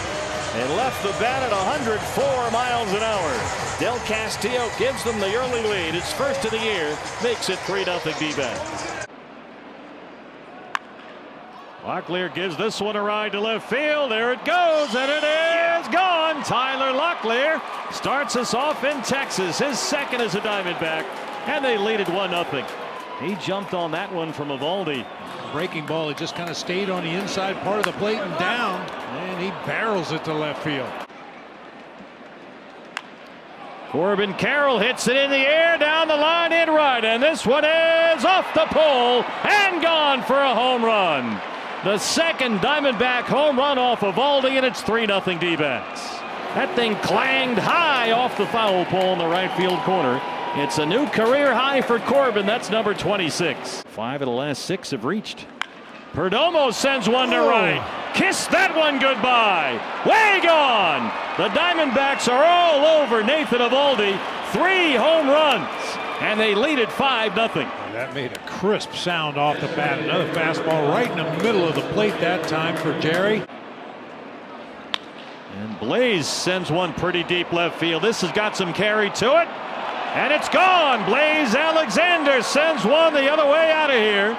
[SPEAKER 3] They left the bat at 104 miles an hour. Del Castillo gives them the early lead. It's first of the year, makes it 3-0 D-backs. Locklear gives this one a ride to left field. There it goes, and it is gone. Tyler Locklear starts us off in Texas. His 2nd as a Diamondback, and they lead it 1-0. He jumped on that one from Evaldi.
[SPEAKER 2] Breaking ball, it just kind of stayed on the inside part of the plate and down, and he barrels it to left field.
[SPEAKER 3] Corbin Carroll hits it in the air, down the line in right, and this one is off the pole and gone for a home run. The 2nd Diamondback home run off of Evaldi, and it's 3-0 D-backs.
[SPEAKER 10] That thing clanged high off the foul pole in the right field corner. It's a new career high for Corbin. That's number 26. 5 of the last 6 have reached. Perdomo sends one to right. Kiss that one goodbye. Way gone. The Diamondbacks are all over Nathan Eovaldi. 3 home runs, and they lead it 5-0.
[SPEAKER 2] That made a crisp sound off the bat. Another fastball right in the middle of the plate that time for Jerry.
[SPEAKER 3] And Blaze sends one pretty deep left field. This has got some carry to it, and it's gone. Blaze Alexander sends one the other way out of here.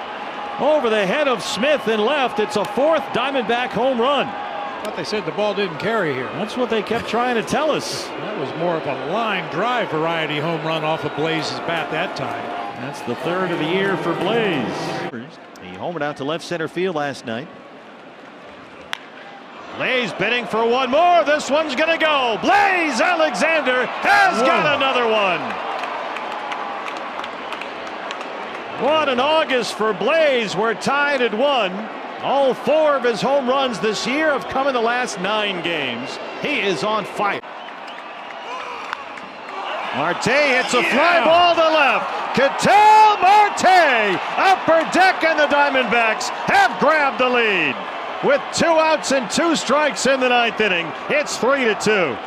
[SPEAKER 3] Over the head of Smith in left. It's a 4th Diamondback home run.
[SPEAKER 2] I thought they said the ball didn't carry here.
[SPEAKER 3] That's what they kept trying to tell us.
[SPEAKER 2] That was more of a line drive variety home run off of Blaze's bat that time.
[SPEAKER 3] That's the 3rd of the year for Blaze. He homered out to left center field last night. Blaze bidding for one more. This one's going to go. Blaze Alexander has got another one. What an August for Blaze. We're tied at 1. All 4 of his home runs this year have come in the last 9 games. He is on fire. Marte hits a fly ball to left. Ketel Marte, upper deck, and the Diamondbacks have grabbed the lead. With 2 outs and 2 strikes in the 9th inning, it's 3-2.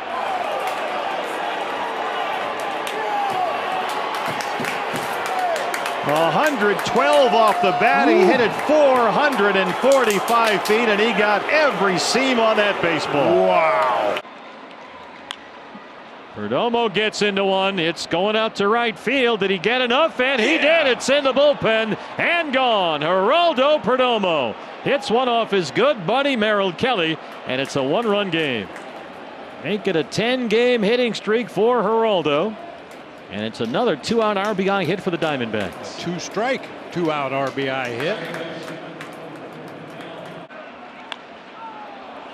[SPEAKER 3] 112 off the bat. He hit it 445 feet, and he got every seam on that baseball. Wow. Perdomo gets into one. It's going out to right field. Did he get enough? And he did. It's in the bullpen and gone. Geraldo Perdomo hits one off his good buddy Merrill Kelly, and it's a 1-run game. Make it a 10-game hitting streak for Geraldo. And it's another 2-out RBI hit for the Diamondbacks.
[SPEAKER 2] 2-strike, 2-out RBI hit.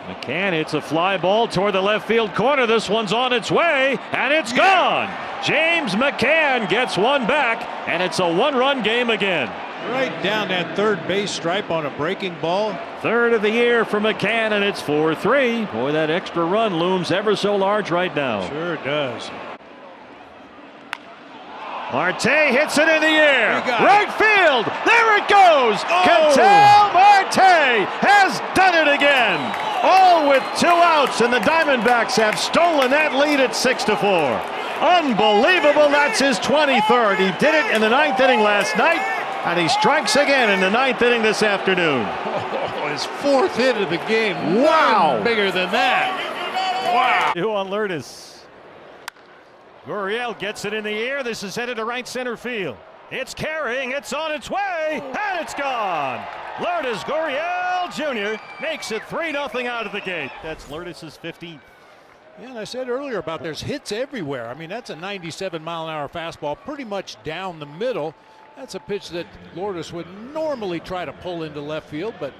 [SPEAKER 3] McCann hits a fly ball toward the left field corner. This one's on its way, and it's gone. James McCann gets one back, and it's a 1-run game again.
[SPEAKER 2] Right down that third base stripe on a breaking ball.
[SPEAKER 3] 3rd of the year for McCann, and it's 4-3. Boy, that extra run looms ever so large right now.
[SPEAKER 2] Sure does.
[SPEAKER 3] Marte hits it in the air. Right field. There it goes. Ketel Marte has done it again. All with 2 outs, and the Diamondbacks have stolen that lead at 6-4. Unbelievable. That's his 23rd. He did it in the 9th inning last night, and he strikes again in the 9th inning this afternoon.
[SPEAKER 2] Oh, his 4th hit of the game.
[SPEAKER 3] Wow.
[SPEAKER 2] Nothing bigger than that. Wow.
[SPEAKER 3] On Lourdes. Gurriel gets it in the air. This is headed to right center field. It's carrying. It's on its way, and it's gone. Lourdes Gurriel Jr. makes it 3-0 out of the gate. That's Lourdes' 15th.
[SPEAKER 2] Yeah, and I said earlier about there's hits everywhere. I mean, that's a 97-mile-an-hour fastball pretty much down the middle. That's a pitch that Lourdes would normally try to pull into left field, but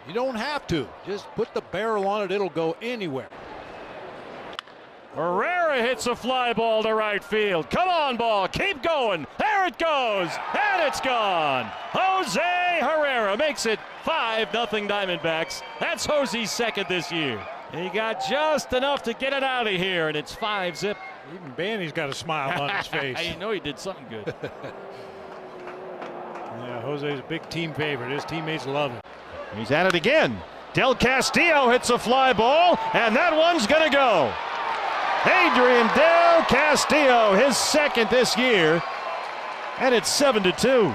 [SPEAKER 2] you don't have to. Just put the barrel on it. It'll go anywhere.
[SPEAKER 3] Herrera hits a fly ball to right field. Come on, ball. Keep going. There it goes. And it's gone. Jose Herrera makes it 5-0 Diamondbacks. That's Jose's 2nd this year. He got just enough to get it out of here, and it's 5-zip.
[SPEAKER 2] Even Banny's got a smile on his face.
[SPEAKER 3] I know he did something good.
[SPEAKER 2] Yeah, Jose's a big team favorite. His teammates love him.
[SPEAKER 3] He's at it again. Del Castillo hits a fly ball, and that one's going to go. Adrian Del Castillo, his 2nd this year, and it's 7-2.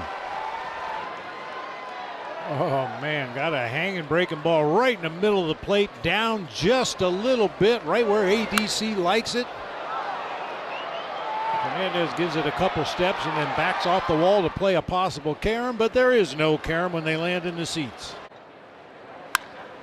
[SPEAKER 2] Oh, man, got a hanging breaking ball right in the middle of the plate, down just a little bit, right where ADC likes it. Hernandez gives it a couple steps and then backs off the wall to play a possible carom, but there is no carom when they land in the seats.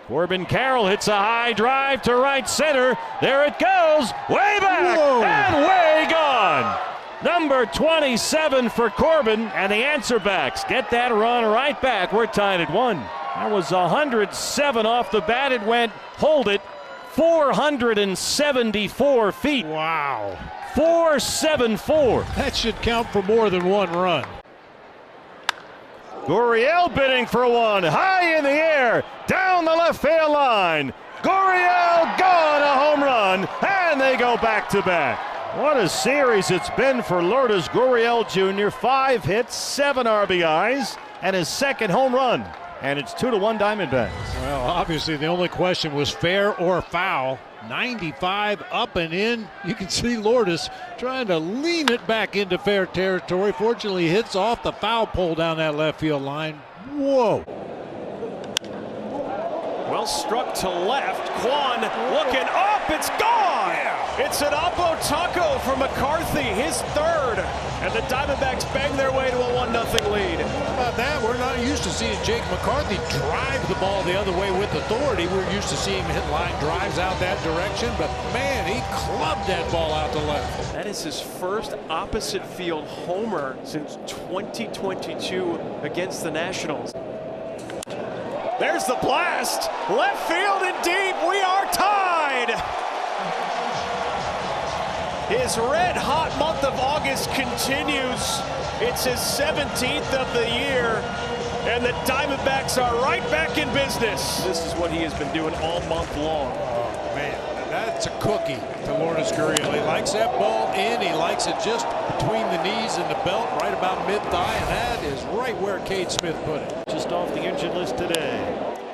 [SPEAKER 3] Corbin Carroll hits a high drive to right center. There it goes, way back and way gone. Number 27 for Corbin, and the answer backs get that run right back. We're tied at 1. That was 107 off the bat. It went, hold it, 474 feet.
[SPEAKER 2] Wow.
[SPEAKER 3] 474.
[SPEAKER 2] That should count for more than 1 run.
[SPEAKER 3] Gurriel bidding for one, high in the air, down the left field line.
[SPEAKER 1] Gurriel gone, a home run, and they go back to back. What a series it's been for Lourdes Gurriel Jr. 5 hits, 7 RBIs, and his second home run. And it's 2-1 Diamondbacks.
[SPEAKER 2] Well, obviously the only question was fair or foul. 95 up and in. You can see Lourdes trying to lean it back into fair territory. Fortunately, he hits off the foul pole down that left field line. Whoa.
[SPEAKER 6] Well struck to left. Kwan looking up. It's gone. It's an Oppo Taco for McCarthy, his third. And the Diamondbacks bang their way to a 1-0 lead.
[SPEAKER 2] How about that? We're not used to seeing Jake McCarthy drive the ball the other way with authority. We're used to seeing him hit line drives out that direction. But, man, he clubbed that ball out to left.
[SPEAKER 6] That is his first opposite field homer since 2022 against the Nationals. There's the blast. Left field and deep. We are tied. His red-hot month of August continues. It's his 17th of the year, and the Diamondbacks are right back in business. This is what he has been doing all month long.
[SPEAKER 2] Oh, man, that's a cookie to Lourdes Gurriel. He likes that ball in. He likes it just between the knees and the belt, right about mid-thigh, and that is right where Cade Smith put it.
[SPEAKER 1] Just off the injured list today.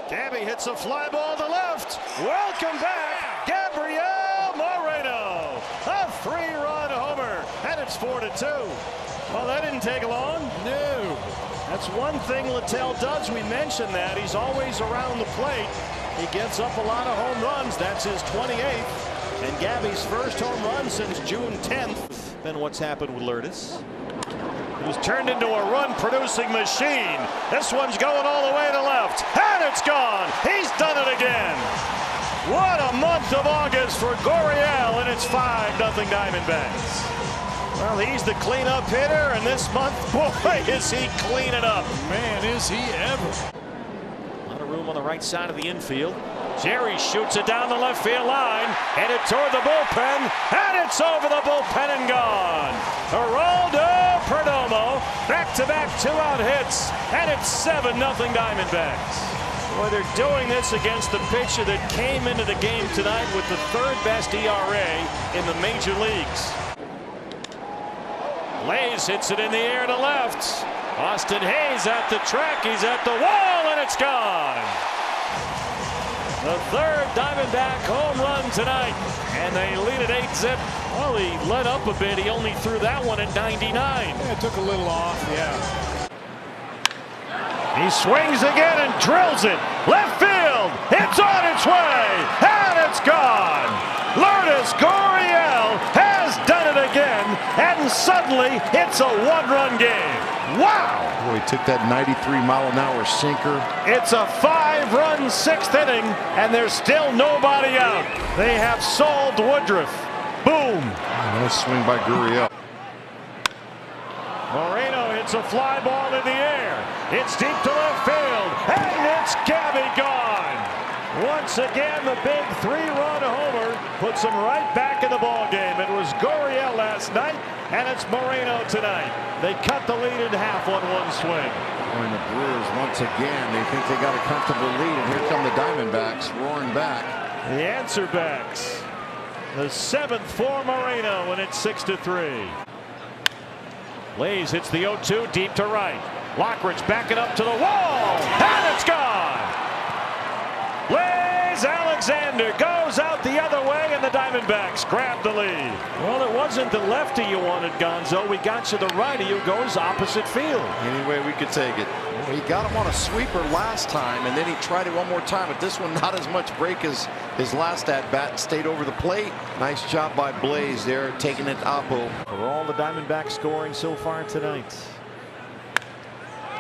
[SPEAKER 1] Gabby hits a fly ball to left. Welcome back, Gabriel Moreno. A 3-run homer, and it's 4-2. Well, that didn't take long. No. That's one thing Littell does. We mentioned that. He's always around the plate. He gets up a lot of home runs. That's his 28th. And Gabby's first home run since June 10th. Then what's happened with Lourdes? It was turned into a run-producing machine. This one's going all the way to left. And it's gone. He's done it again. What a month of August for Gurriel, and it's 5-0 Diamondbacks. Well, he's the cleanup hitter, and this month, boy, is he cleaning up.
[SPEAKER 2] Man, is he ever.
[SPEAKER 1] A lot of room on the right side of the infield. Jerry shoots it down the left field line, headed toward the bullpen, and it's over the bullpen and gone. Geraldo Perdomo, back-to-back 2-out hits, and it's 7-0 Diamondbacks. Boy, they're doing this against the pitcher that came into the game tonight with the third-best ERA in the major leagues. Lays hits it in the air to left. Austin Hayes at the track. He's at the wall, and it's gone. The third Diamondback home run tonight, and they lead at 8-zip. Well, he let up a bit. He only threw that one at 99.
[SPEAKER 2] Yeah, it took a little off, yeah.
[SPEAKER 1] He swings again and drills it. Left field. It's on its way. And it's gone. Lourdes Gurriel has done it again. And suddenly it's a one-run game. Wow.
[SPEAKER 11] Boy, he took that 93-mile-an-hour sinker.
[SPEAKER 1] It's a 5-run 6th inning, and there's still nobody out. They have solved Woodruff. Boom.
[SPEAKER 11] Nice swing by Gurriel.
[SPEAKER 1] Moreno hits a fly ball in the air. It's deep to left field, and it's Gabby gone. Once again, the big 3-run homer puts him right back in the ballgame. It was Gurriel last night, and it's Moreno tonight. They cut the lead in half on one swing.
[SPEAKER 11] And the Brewers, once again, they think they got a comfortable lead, and here come the Diamondbacks roaring back.
[SPEAKER 1] The answer backs. The 7th for Moreno, and it's 6-3. Lays hits the 0-2 deep to right. Lockridge backing up to the wall, and it's gone. Blaze Alexander goes out the other way, and the Diamondbacks grab the lead. Well, it wasn't the lefty you wanted, Gonzo. We got you the righty who goes opposite field.
[SPEAKER 11] Any way we could take it. He got him on a sweeper last time, and then he tried it one more time. But this one, not as much break as his last at-bat. Stayed over the plate. Nice job by Blaze there, taking it Oppo.
[SPEAKER 1] For all the Diamondbacks scoring so far tonight.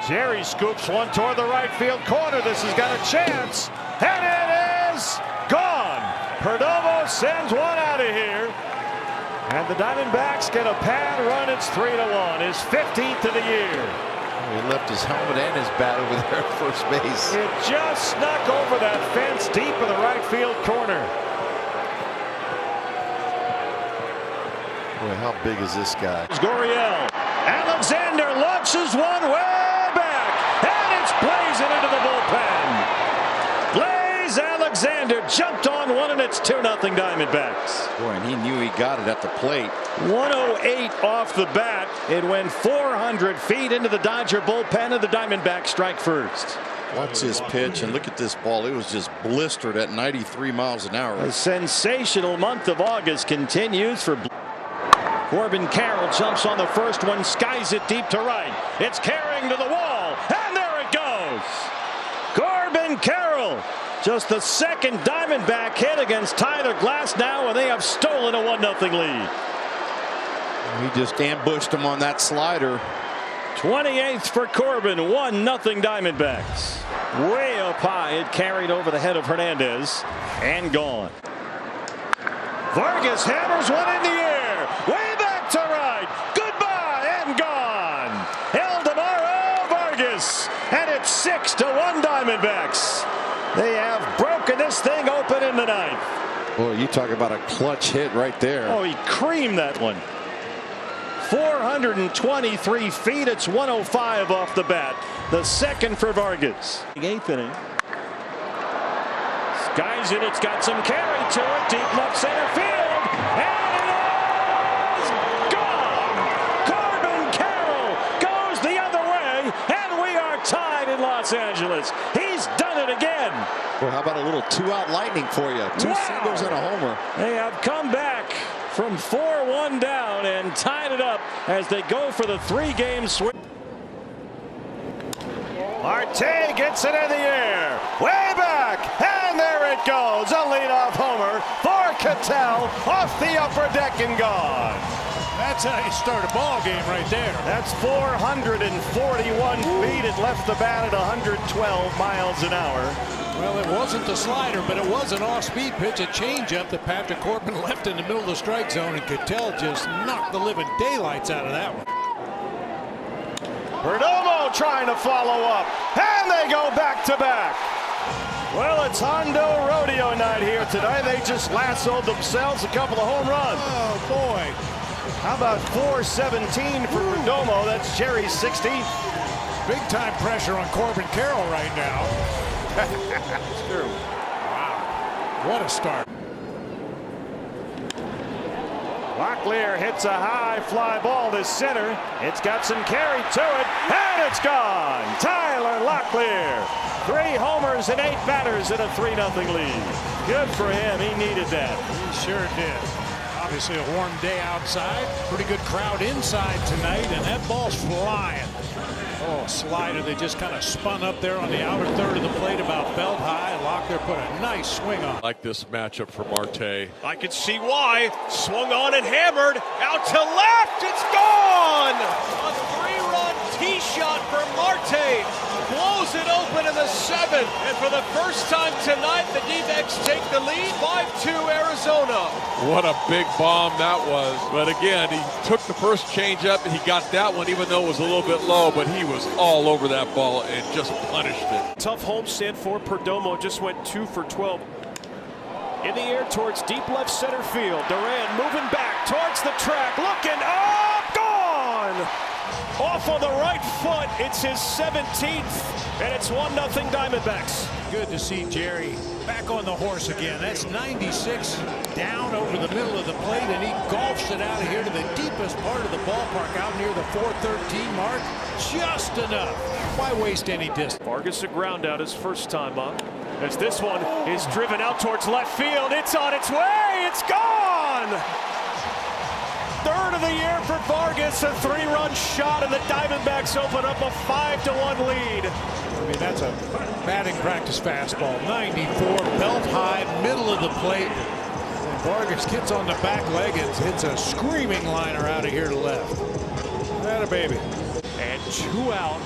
[SPEAKER 1] Jerry scoops one toward the right field corner. This has got a chance. And it is gone. Perdomo sends one out of here. And the Diamondbacks get a pad run. It's 3-1. His 15th of the year.
[SPEAKER 11] He left his helmet and his bat over there at first base.
[SPEAKER 1] It just snuck over that fence deep in the right field corner.
[SPEAKER 11] Boy, how big is this guy?
[SPEAKER 1] Gurriel. Alexander launches one way back. And it's blazing into the bullpen. Blaze Alexander
[SPEAKER 3] left-hander jumped on one, and it's 2-0 Diamondbacks.
[SPEAKER 11] Boy, and he knew he got it at the plate.
[SPEAKER 3] 108 off the bat. It went 400 feet into the Dodger bullpen, and the Diamondbacks strike first.
[SPEAKER 11] Watch this pitch and look at this ball. It was just blistered at 93 miles an hour.
[SPEAKER 3] A sensational month of August continues for Corbin Carroll. Jumps on the first one, skies it deep to right. It's carrying to the wall, and there it goes. Corbin Carroll, just the second Diamondback hit against Tyler Glasnow, and they have stolen a 1-0 lead.
[SPEAKER 11] He just ambushed him on that slider.
[SPEAKER 3] 28th for Corbin, 1-0 Diamondbacks. Way up high, it carried over the head of Hernandez and gone. Vargas hammers one in the air, way back to right. Goodbye and gone. Eldemaro Vargas, and it's 6-1 Diamondbacks. They have broken this thing open in the ninth.
[SPEAKER 11] Boy, you talk about a clutch hit right there.
[SPEAKER 3] Oh, he creamed that one. 423 feet. It's 105 off the bat. The second for Vargas. 8th inning. Skies it. It's got some carry to it. Deep left center field. And it is gone. Corbin Carroll goes the other way. And we are tied in Los Angeles. He's done it again.
[SPEAKER 11] Well, how about a little two-out lightning for you? Two singles and a homer.
[SPEAKER 3] They have come back from 4-1 down and tied it up as they go for the 3-game swing. Marte gets it in the air, way back, and there it goes. A leadoff homer for Cattell off the upper deck and gone.
[SPEAKER 2] That's how you start a ball game right there.
[SPEAKER 3] That's 441 feet. It left the bat at 112 miles an hour.
[SPEAKER 2] Well, it wasn't the slider, but it was an off-speed pitch, a changeup that Patrick Corbin left in the middle of the strike zone, and Cattell just knocked the living daylights out of that one.
[SPEAKER 3] Perdomo trying to follow up, and they go back-to-back. Well, it's Hondo Rodeo night here tonight. They just lassoed themselves a couple of home runs.
[SPEAKER 2] Oh, boy.
[SPEAKER 3] How about 417 for Perdomo? That's Jerry's 16th.
[SPEAKER 2] Big-time pressure on Corbin Carroll right now.
[SPEAKER 3] It's true.
[SPEAKER 2] Wow. What a start.
[SPEAKER 3] Locklear hits a high fly ball to center. It's got some carry to it, and it's gone. Tyler Locklear. 3 homers and 8 batters in a 3-0 lead. Good for him. He needed that.
[SPEAKER 2] He sure did. Obviously a warm day outside. Pretty good crowd inside tonight, and that ball's flying. Oh, slider. They just kind of spun up there on the outer third of the plate about belt high. Locklear put a nice swing on.
[SPEAKER 4] I like this matchup for Marte.
[SPEAKER 6] I can see why. Swung on and hammered. Out to left. It's gone. A 3-run tee shot for Marte. Blows it open in the 7th. And for the first time tonight, the D-backs take the lead 5-2 Arizona.
[SPEAKER 4] What a big bomb that was. But again, he took the first changeup and he got that one even though it was a little bit low, but he was all over that ball and just punished it.
[SPEAKER 6] Tough homestand for Perdomo. Just went 2 for 12. In the air towards deep left center field. Duran moving back towards the track. Looking up. Gone. Off on the right foot. It's his 17th. And it's 1-0 Diamondbacks.
[SPEAKER 2] Good to see Jerry back on the horse again. That's 96 down over the middle of the plate, and he golfs it out of here to the deepest part of the ballpark out near the 413 mark. Just enough. Why waste any distance?
[SPEAKER 6] Vargas a ground out his first time up. As this one is driven out towards left field. It's on its way. It's gone. 3rd of the year for Vargas. A 3-run shot, and the Diamondbacks open up a 5-1 lead.
[SPEAKER 2] I mean, that's a batting practice fastball. 94, belt high, middle of the plate. And Vargas gets on the back leg and hits a screaming liner out of here to left. Atta baby.
[SPEAKER 6] And 2 out.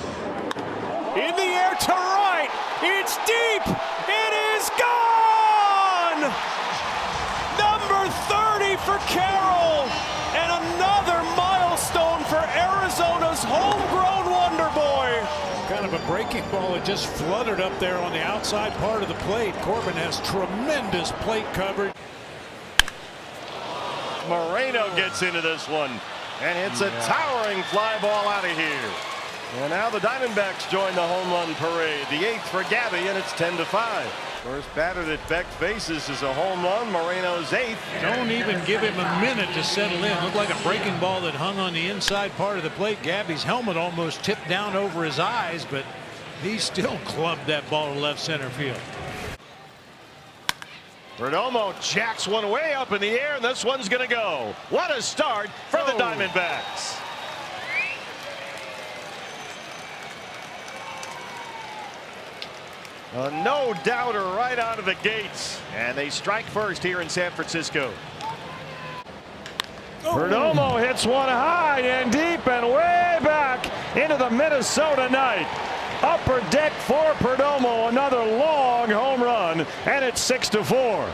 [SPEAKER 6] In the air to right. It's deep. It is gone. Number 30 for Carroll. And another milestone for Arizona's homegrown wonder boy.
[SPEAKER 2] Kind of a breaking ball that just fluttered up there on the outside part of the plate. Corbin has tremendous plate coverage.
[SPEAKER 3] Moreno gets into this one and hits a towering fly ball out of here. And now the Diamondbacks join the home run parade. The 8th for Gabby, and it's 10-5.
[SPEAKER 1] First batter that Beck faces is a home run. Moreno's 8th.
[SPEAKER 2] Don't even give him a minute to settle in. Looked like a breaking ball that hung on the inside part of the plate. Gabby's helmet almost tipped down over his eyes, but he still clubbed that ball to left center field.
[SPEAKER 1] Perdomo jacks one way up in the air, and this one's going to go. What a start for the Diamondbacks. A no-doubter right out of the gates, and they strike first here in San Francisco. Perdomo hits one high and deep and way back into the Minnesota night. Upper deck for Perdomo, another long home run, and it's 6-4.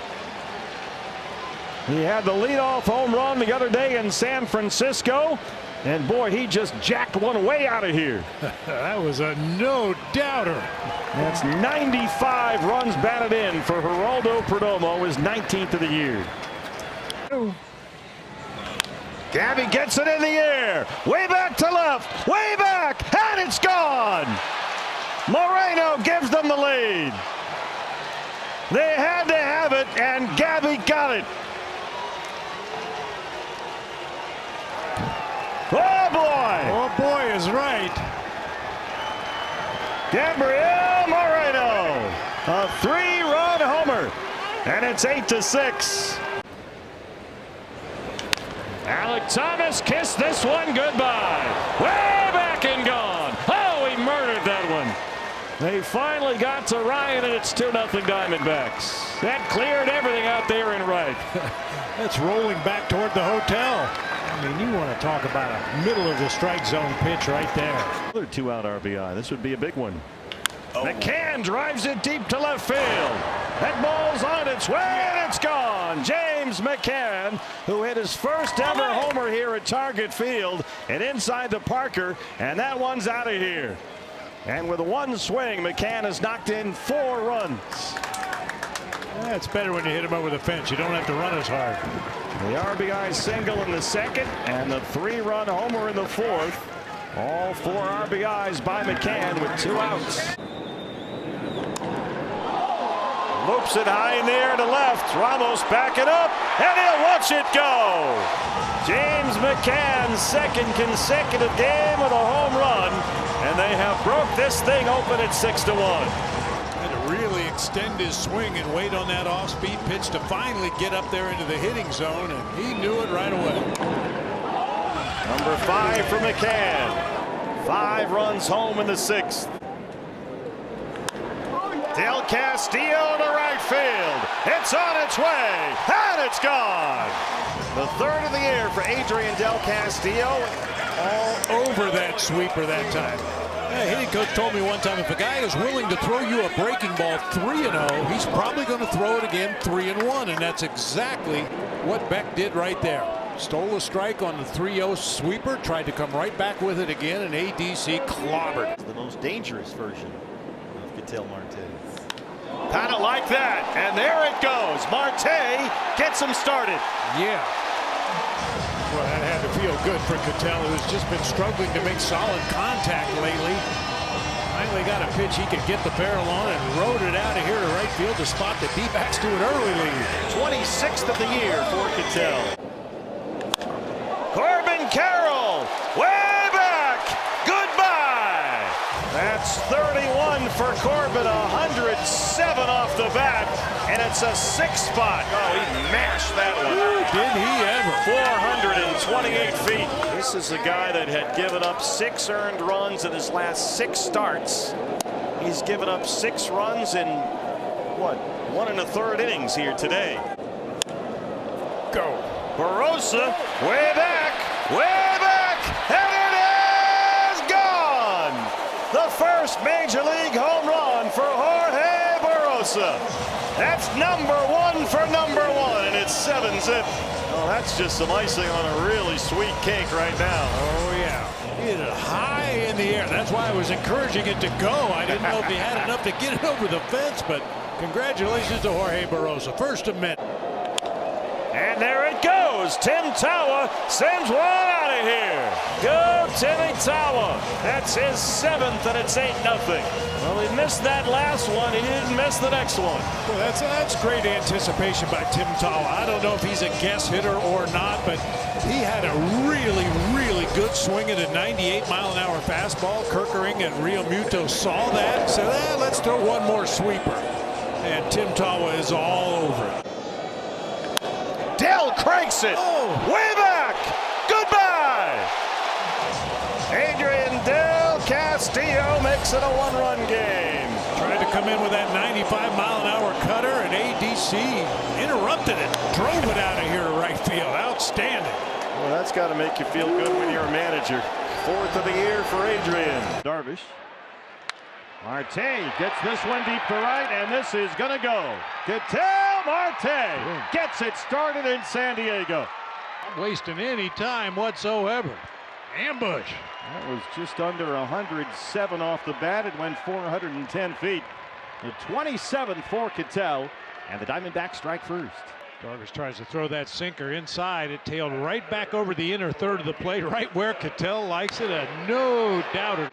[SPEAKER 1] He had the leadoff home run the other day in San Francisco, and boy, he just jacked one way out of here.
[SPEAKER 2] That was a no-doubter.
[SPEAKER 1] That's 95 runs batted in for Geraldo Perdomo, his 19th of the year. Gabby gets it in the air, way back to left, way back, and it's gone. Moreno gives them the lead. They had to have it, and Gabby got it. Oh boy!
[SPEAKER 2] Oh boy is right.
[SPEAKER 1] Gabriel Moreno, a 3-run homer, and it's 8-6. Alec Thomas kissed this one goodbye. Way back and gone. Oh, he murdered that one. They finally got to Ryan, and it's 2-0 Diamondbacks. That cleared everything out there in right.
[SPEAKER 2] That's rolling back toward the hotel. I mean, you want to talk about a middle of the strike zone pitch right there.
[SPEAKER 1] Another 2-out RBI. This would be a big one. McCann drives it deep to left field. That ball's on its way, and it's gone. James McCann, who hit his first ever homer here at Target Field and inside to Parker, and that one's out of here. And with one swing, McCann has knocked in 4 runs.
[SPEAKER 2] That's better when you hit him over the fence. You don't have to run as hard.
[SPEAKER 1] The RBI single in the second and the 3-run homer in the fourth. All 4 RBIs by McCann with 2 outs. Loops it high in the air to left. Ramos backing up, and he'll watch it go. James McCann's second consecutive game with a home run, and they have broke this thing open at 6-1.
[SPEAKER 2] Had to really extend his swing and wait on that off-speed pitch to finally get up there into the hitting zone, and he knew it right away.
[SPEAKER 1] Number 5 for McCann. 5 runs home in the 6th. Del Castillo to right field. It's on its way, and it's gone. The 3rd of the year for Adrian Del Castillo.
[SPEAKER 2] All over that sweeper that time. A hitting coach told me one time, if a guy is willing to throw you a breaking ball 3-0, he's probably going to throw it again 3-1, and that's exactly what Beck did right there. Stole a strike on the 3-0 sweeper, tried to come right back with it again, and ADC clobbered.
[SPEAKER 3] The most dangerous version of Ketel Marte.
[SPEAKER 1] Kind of like that, and there it goes. Marte gets him started.
[SPEAKER 2] Yeah. Well, that had to feel good for Ketel, who's just been struggling to make solid contact lately. Finally got a pitch he could get the barrel on and rode it out of here to right field to spot the D-backs to an early lead.
[SPEAKER 1] 26th of the year for Ketel. Corbin Carroll, way back. Goodbye. That's 31 for Corbin, 107 off the bat, and it's a 6 spot. Oh, he mashed that one.
[SPEAKER 2] Ooh, did he ever?
[SPEAKER 1] 428 feet. This is a guy that had given up 6 earned runs in his last 6 starts. He's given up 6 runs in, what, 1 1/3 innings here today. Go. Barossa, way back, and it is gone! The first Major League home run for Jorge Barossa. That's number 1 for number 1, and it's 7-zip. Oh, that's just some icing on a really sweet cake right now.
[SPEAKER 2] Oh, yeah. He hit it high in the air. That's why I was encouraging it to go. I didn't know if he had enough to get it over the fence, but congratulations to Jorge Barossa. First to Mint.
[SPEAKER 1] And there it goes. Tim Tawa sends one out of here. Go Timmy Tawa. That's his 7th, and it's 8-0. Well, he missed that last one. He didn't miss the next one.
[SPEAKER 2] Well, that's great anticipation by Tim Tawa. I don't know if he's a guess hitter or not, but he had a really, really good swing at a 98-mile-an-hour fastball. Kerkering at Rio Muto saw that and said, let's throw one more sweeper. And Tim Tawa is all over it.
[SPEAKER 1] Dell cranks it. Way back. Goodbye. Adrian Del Castillo makes it a 1-run game.
[SPEAKER 2] Tried to come in with that 95-mile-an-hour cutter, and ADC interrupted it. Drove it out of here to right field. Outstanding.
[SPEAKER 1] Well, that's got to make you feel good when you're a manager. 4th of the year for Adrian.
[SPEAKER 3] Darvish. Marte gets this one deep to right, and this is going to go. Ketel Marte gets it started in San Diego.
[SPEAKER 2] Not wasting any time whatsoever. Ambush.
[SPEAKER 3] That was just under 107 off the bat. It went 410 feet. The 27th for Ketel, and the Diamondbacks strike first.
[SPEAKER 2] Darvish tries to throw that sinker inside. It tailed right back over the inner third of the plate, right where Ketel likes it. A no doubter.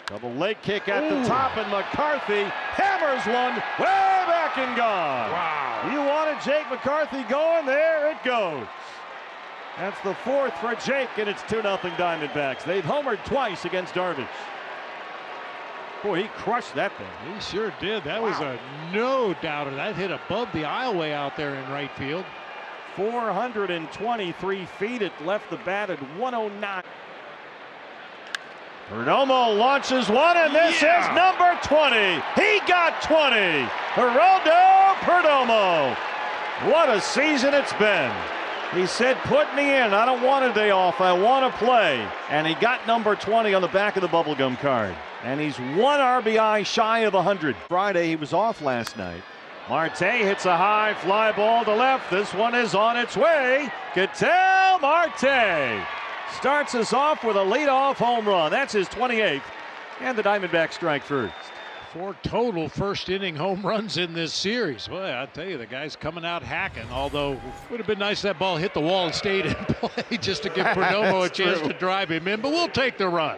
[SPEAKER 3] Double leg kick at the top, and McCarthy hammers one way back and gone.
[SPEAKER 2] Wow.
[SPEAKER 3] You wanted Jake McCarthy going? There it goes. That's the 4th for Jake, and it's 2-0 Diamondbacks. They've homered twice against Darvish. Boy, he crushed that thing.
[SPEAKER 2] He sure did. That was a no doubter. That hit above the aisleway out there in right field.
[SPEAKER 3] 423 feet. It left the bat at 109. Perdomo launches one, and this is number 20. He got 20. Geraldo Perdomo. What a season it's been. He said, put me in. I don't want a day off. I want to play. And he got number 20 on the back of the bubblegum card. And he's 1 RBI shy of 100. Friday, he was off last night. Marte hits a high fly ball to left. This one is on its way. Ketel Marte starts us off with a leadoff home run. That's his 28th. And the Diamondbacks strike first.
[SPEAKER 2] 4 total first-inning home runs in this series. Boy, I tell you, the guy's coming out hacking. Although, it would have been nice if that ball hit the wall and stayed in play just to give Perdomo a chance to drive him in. But we'll take the run.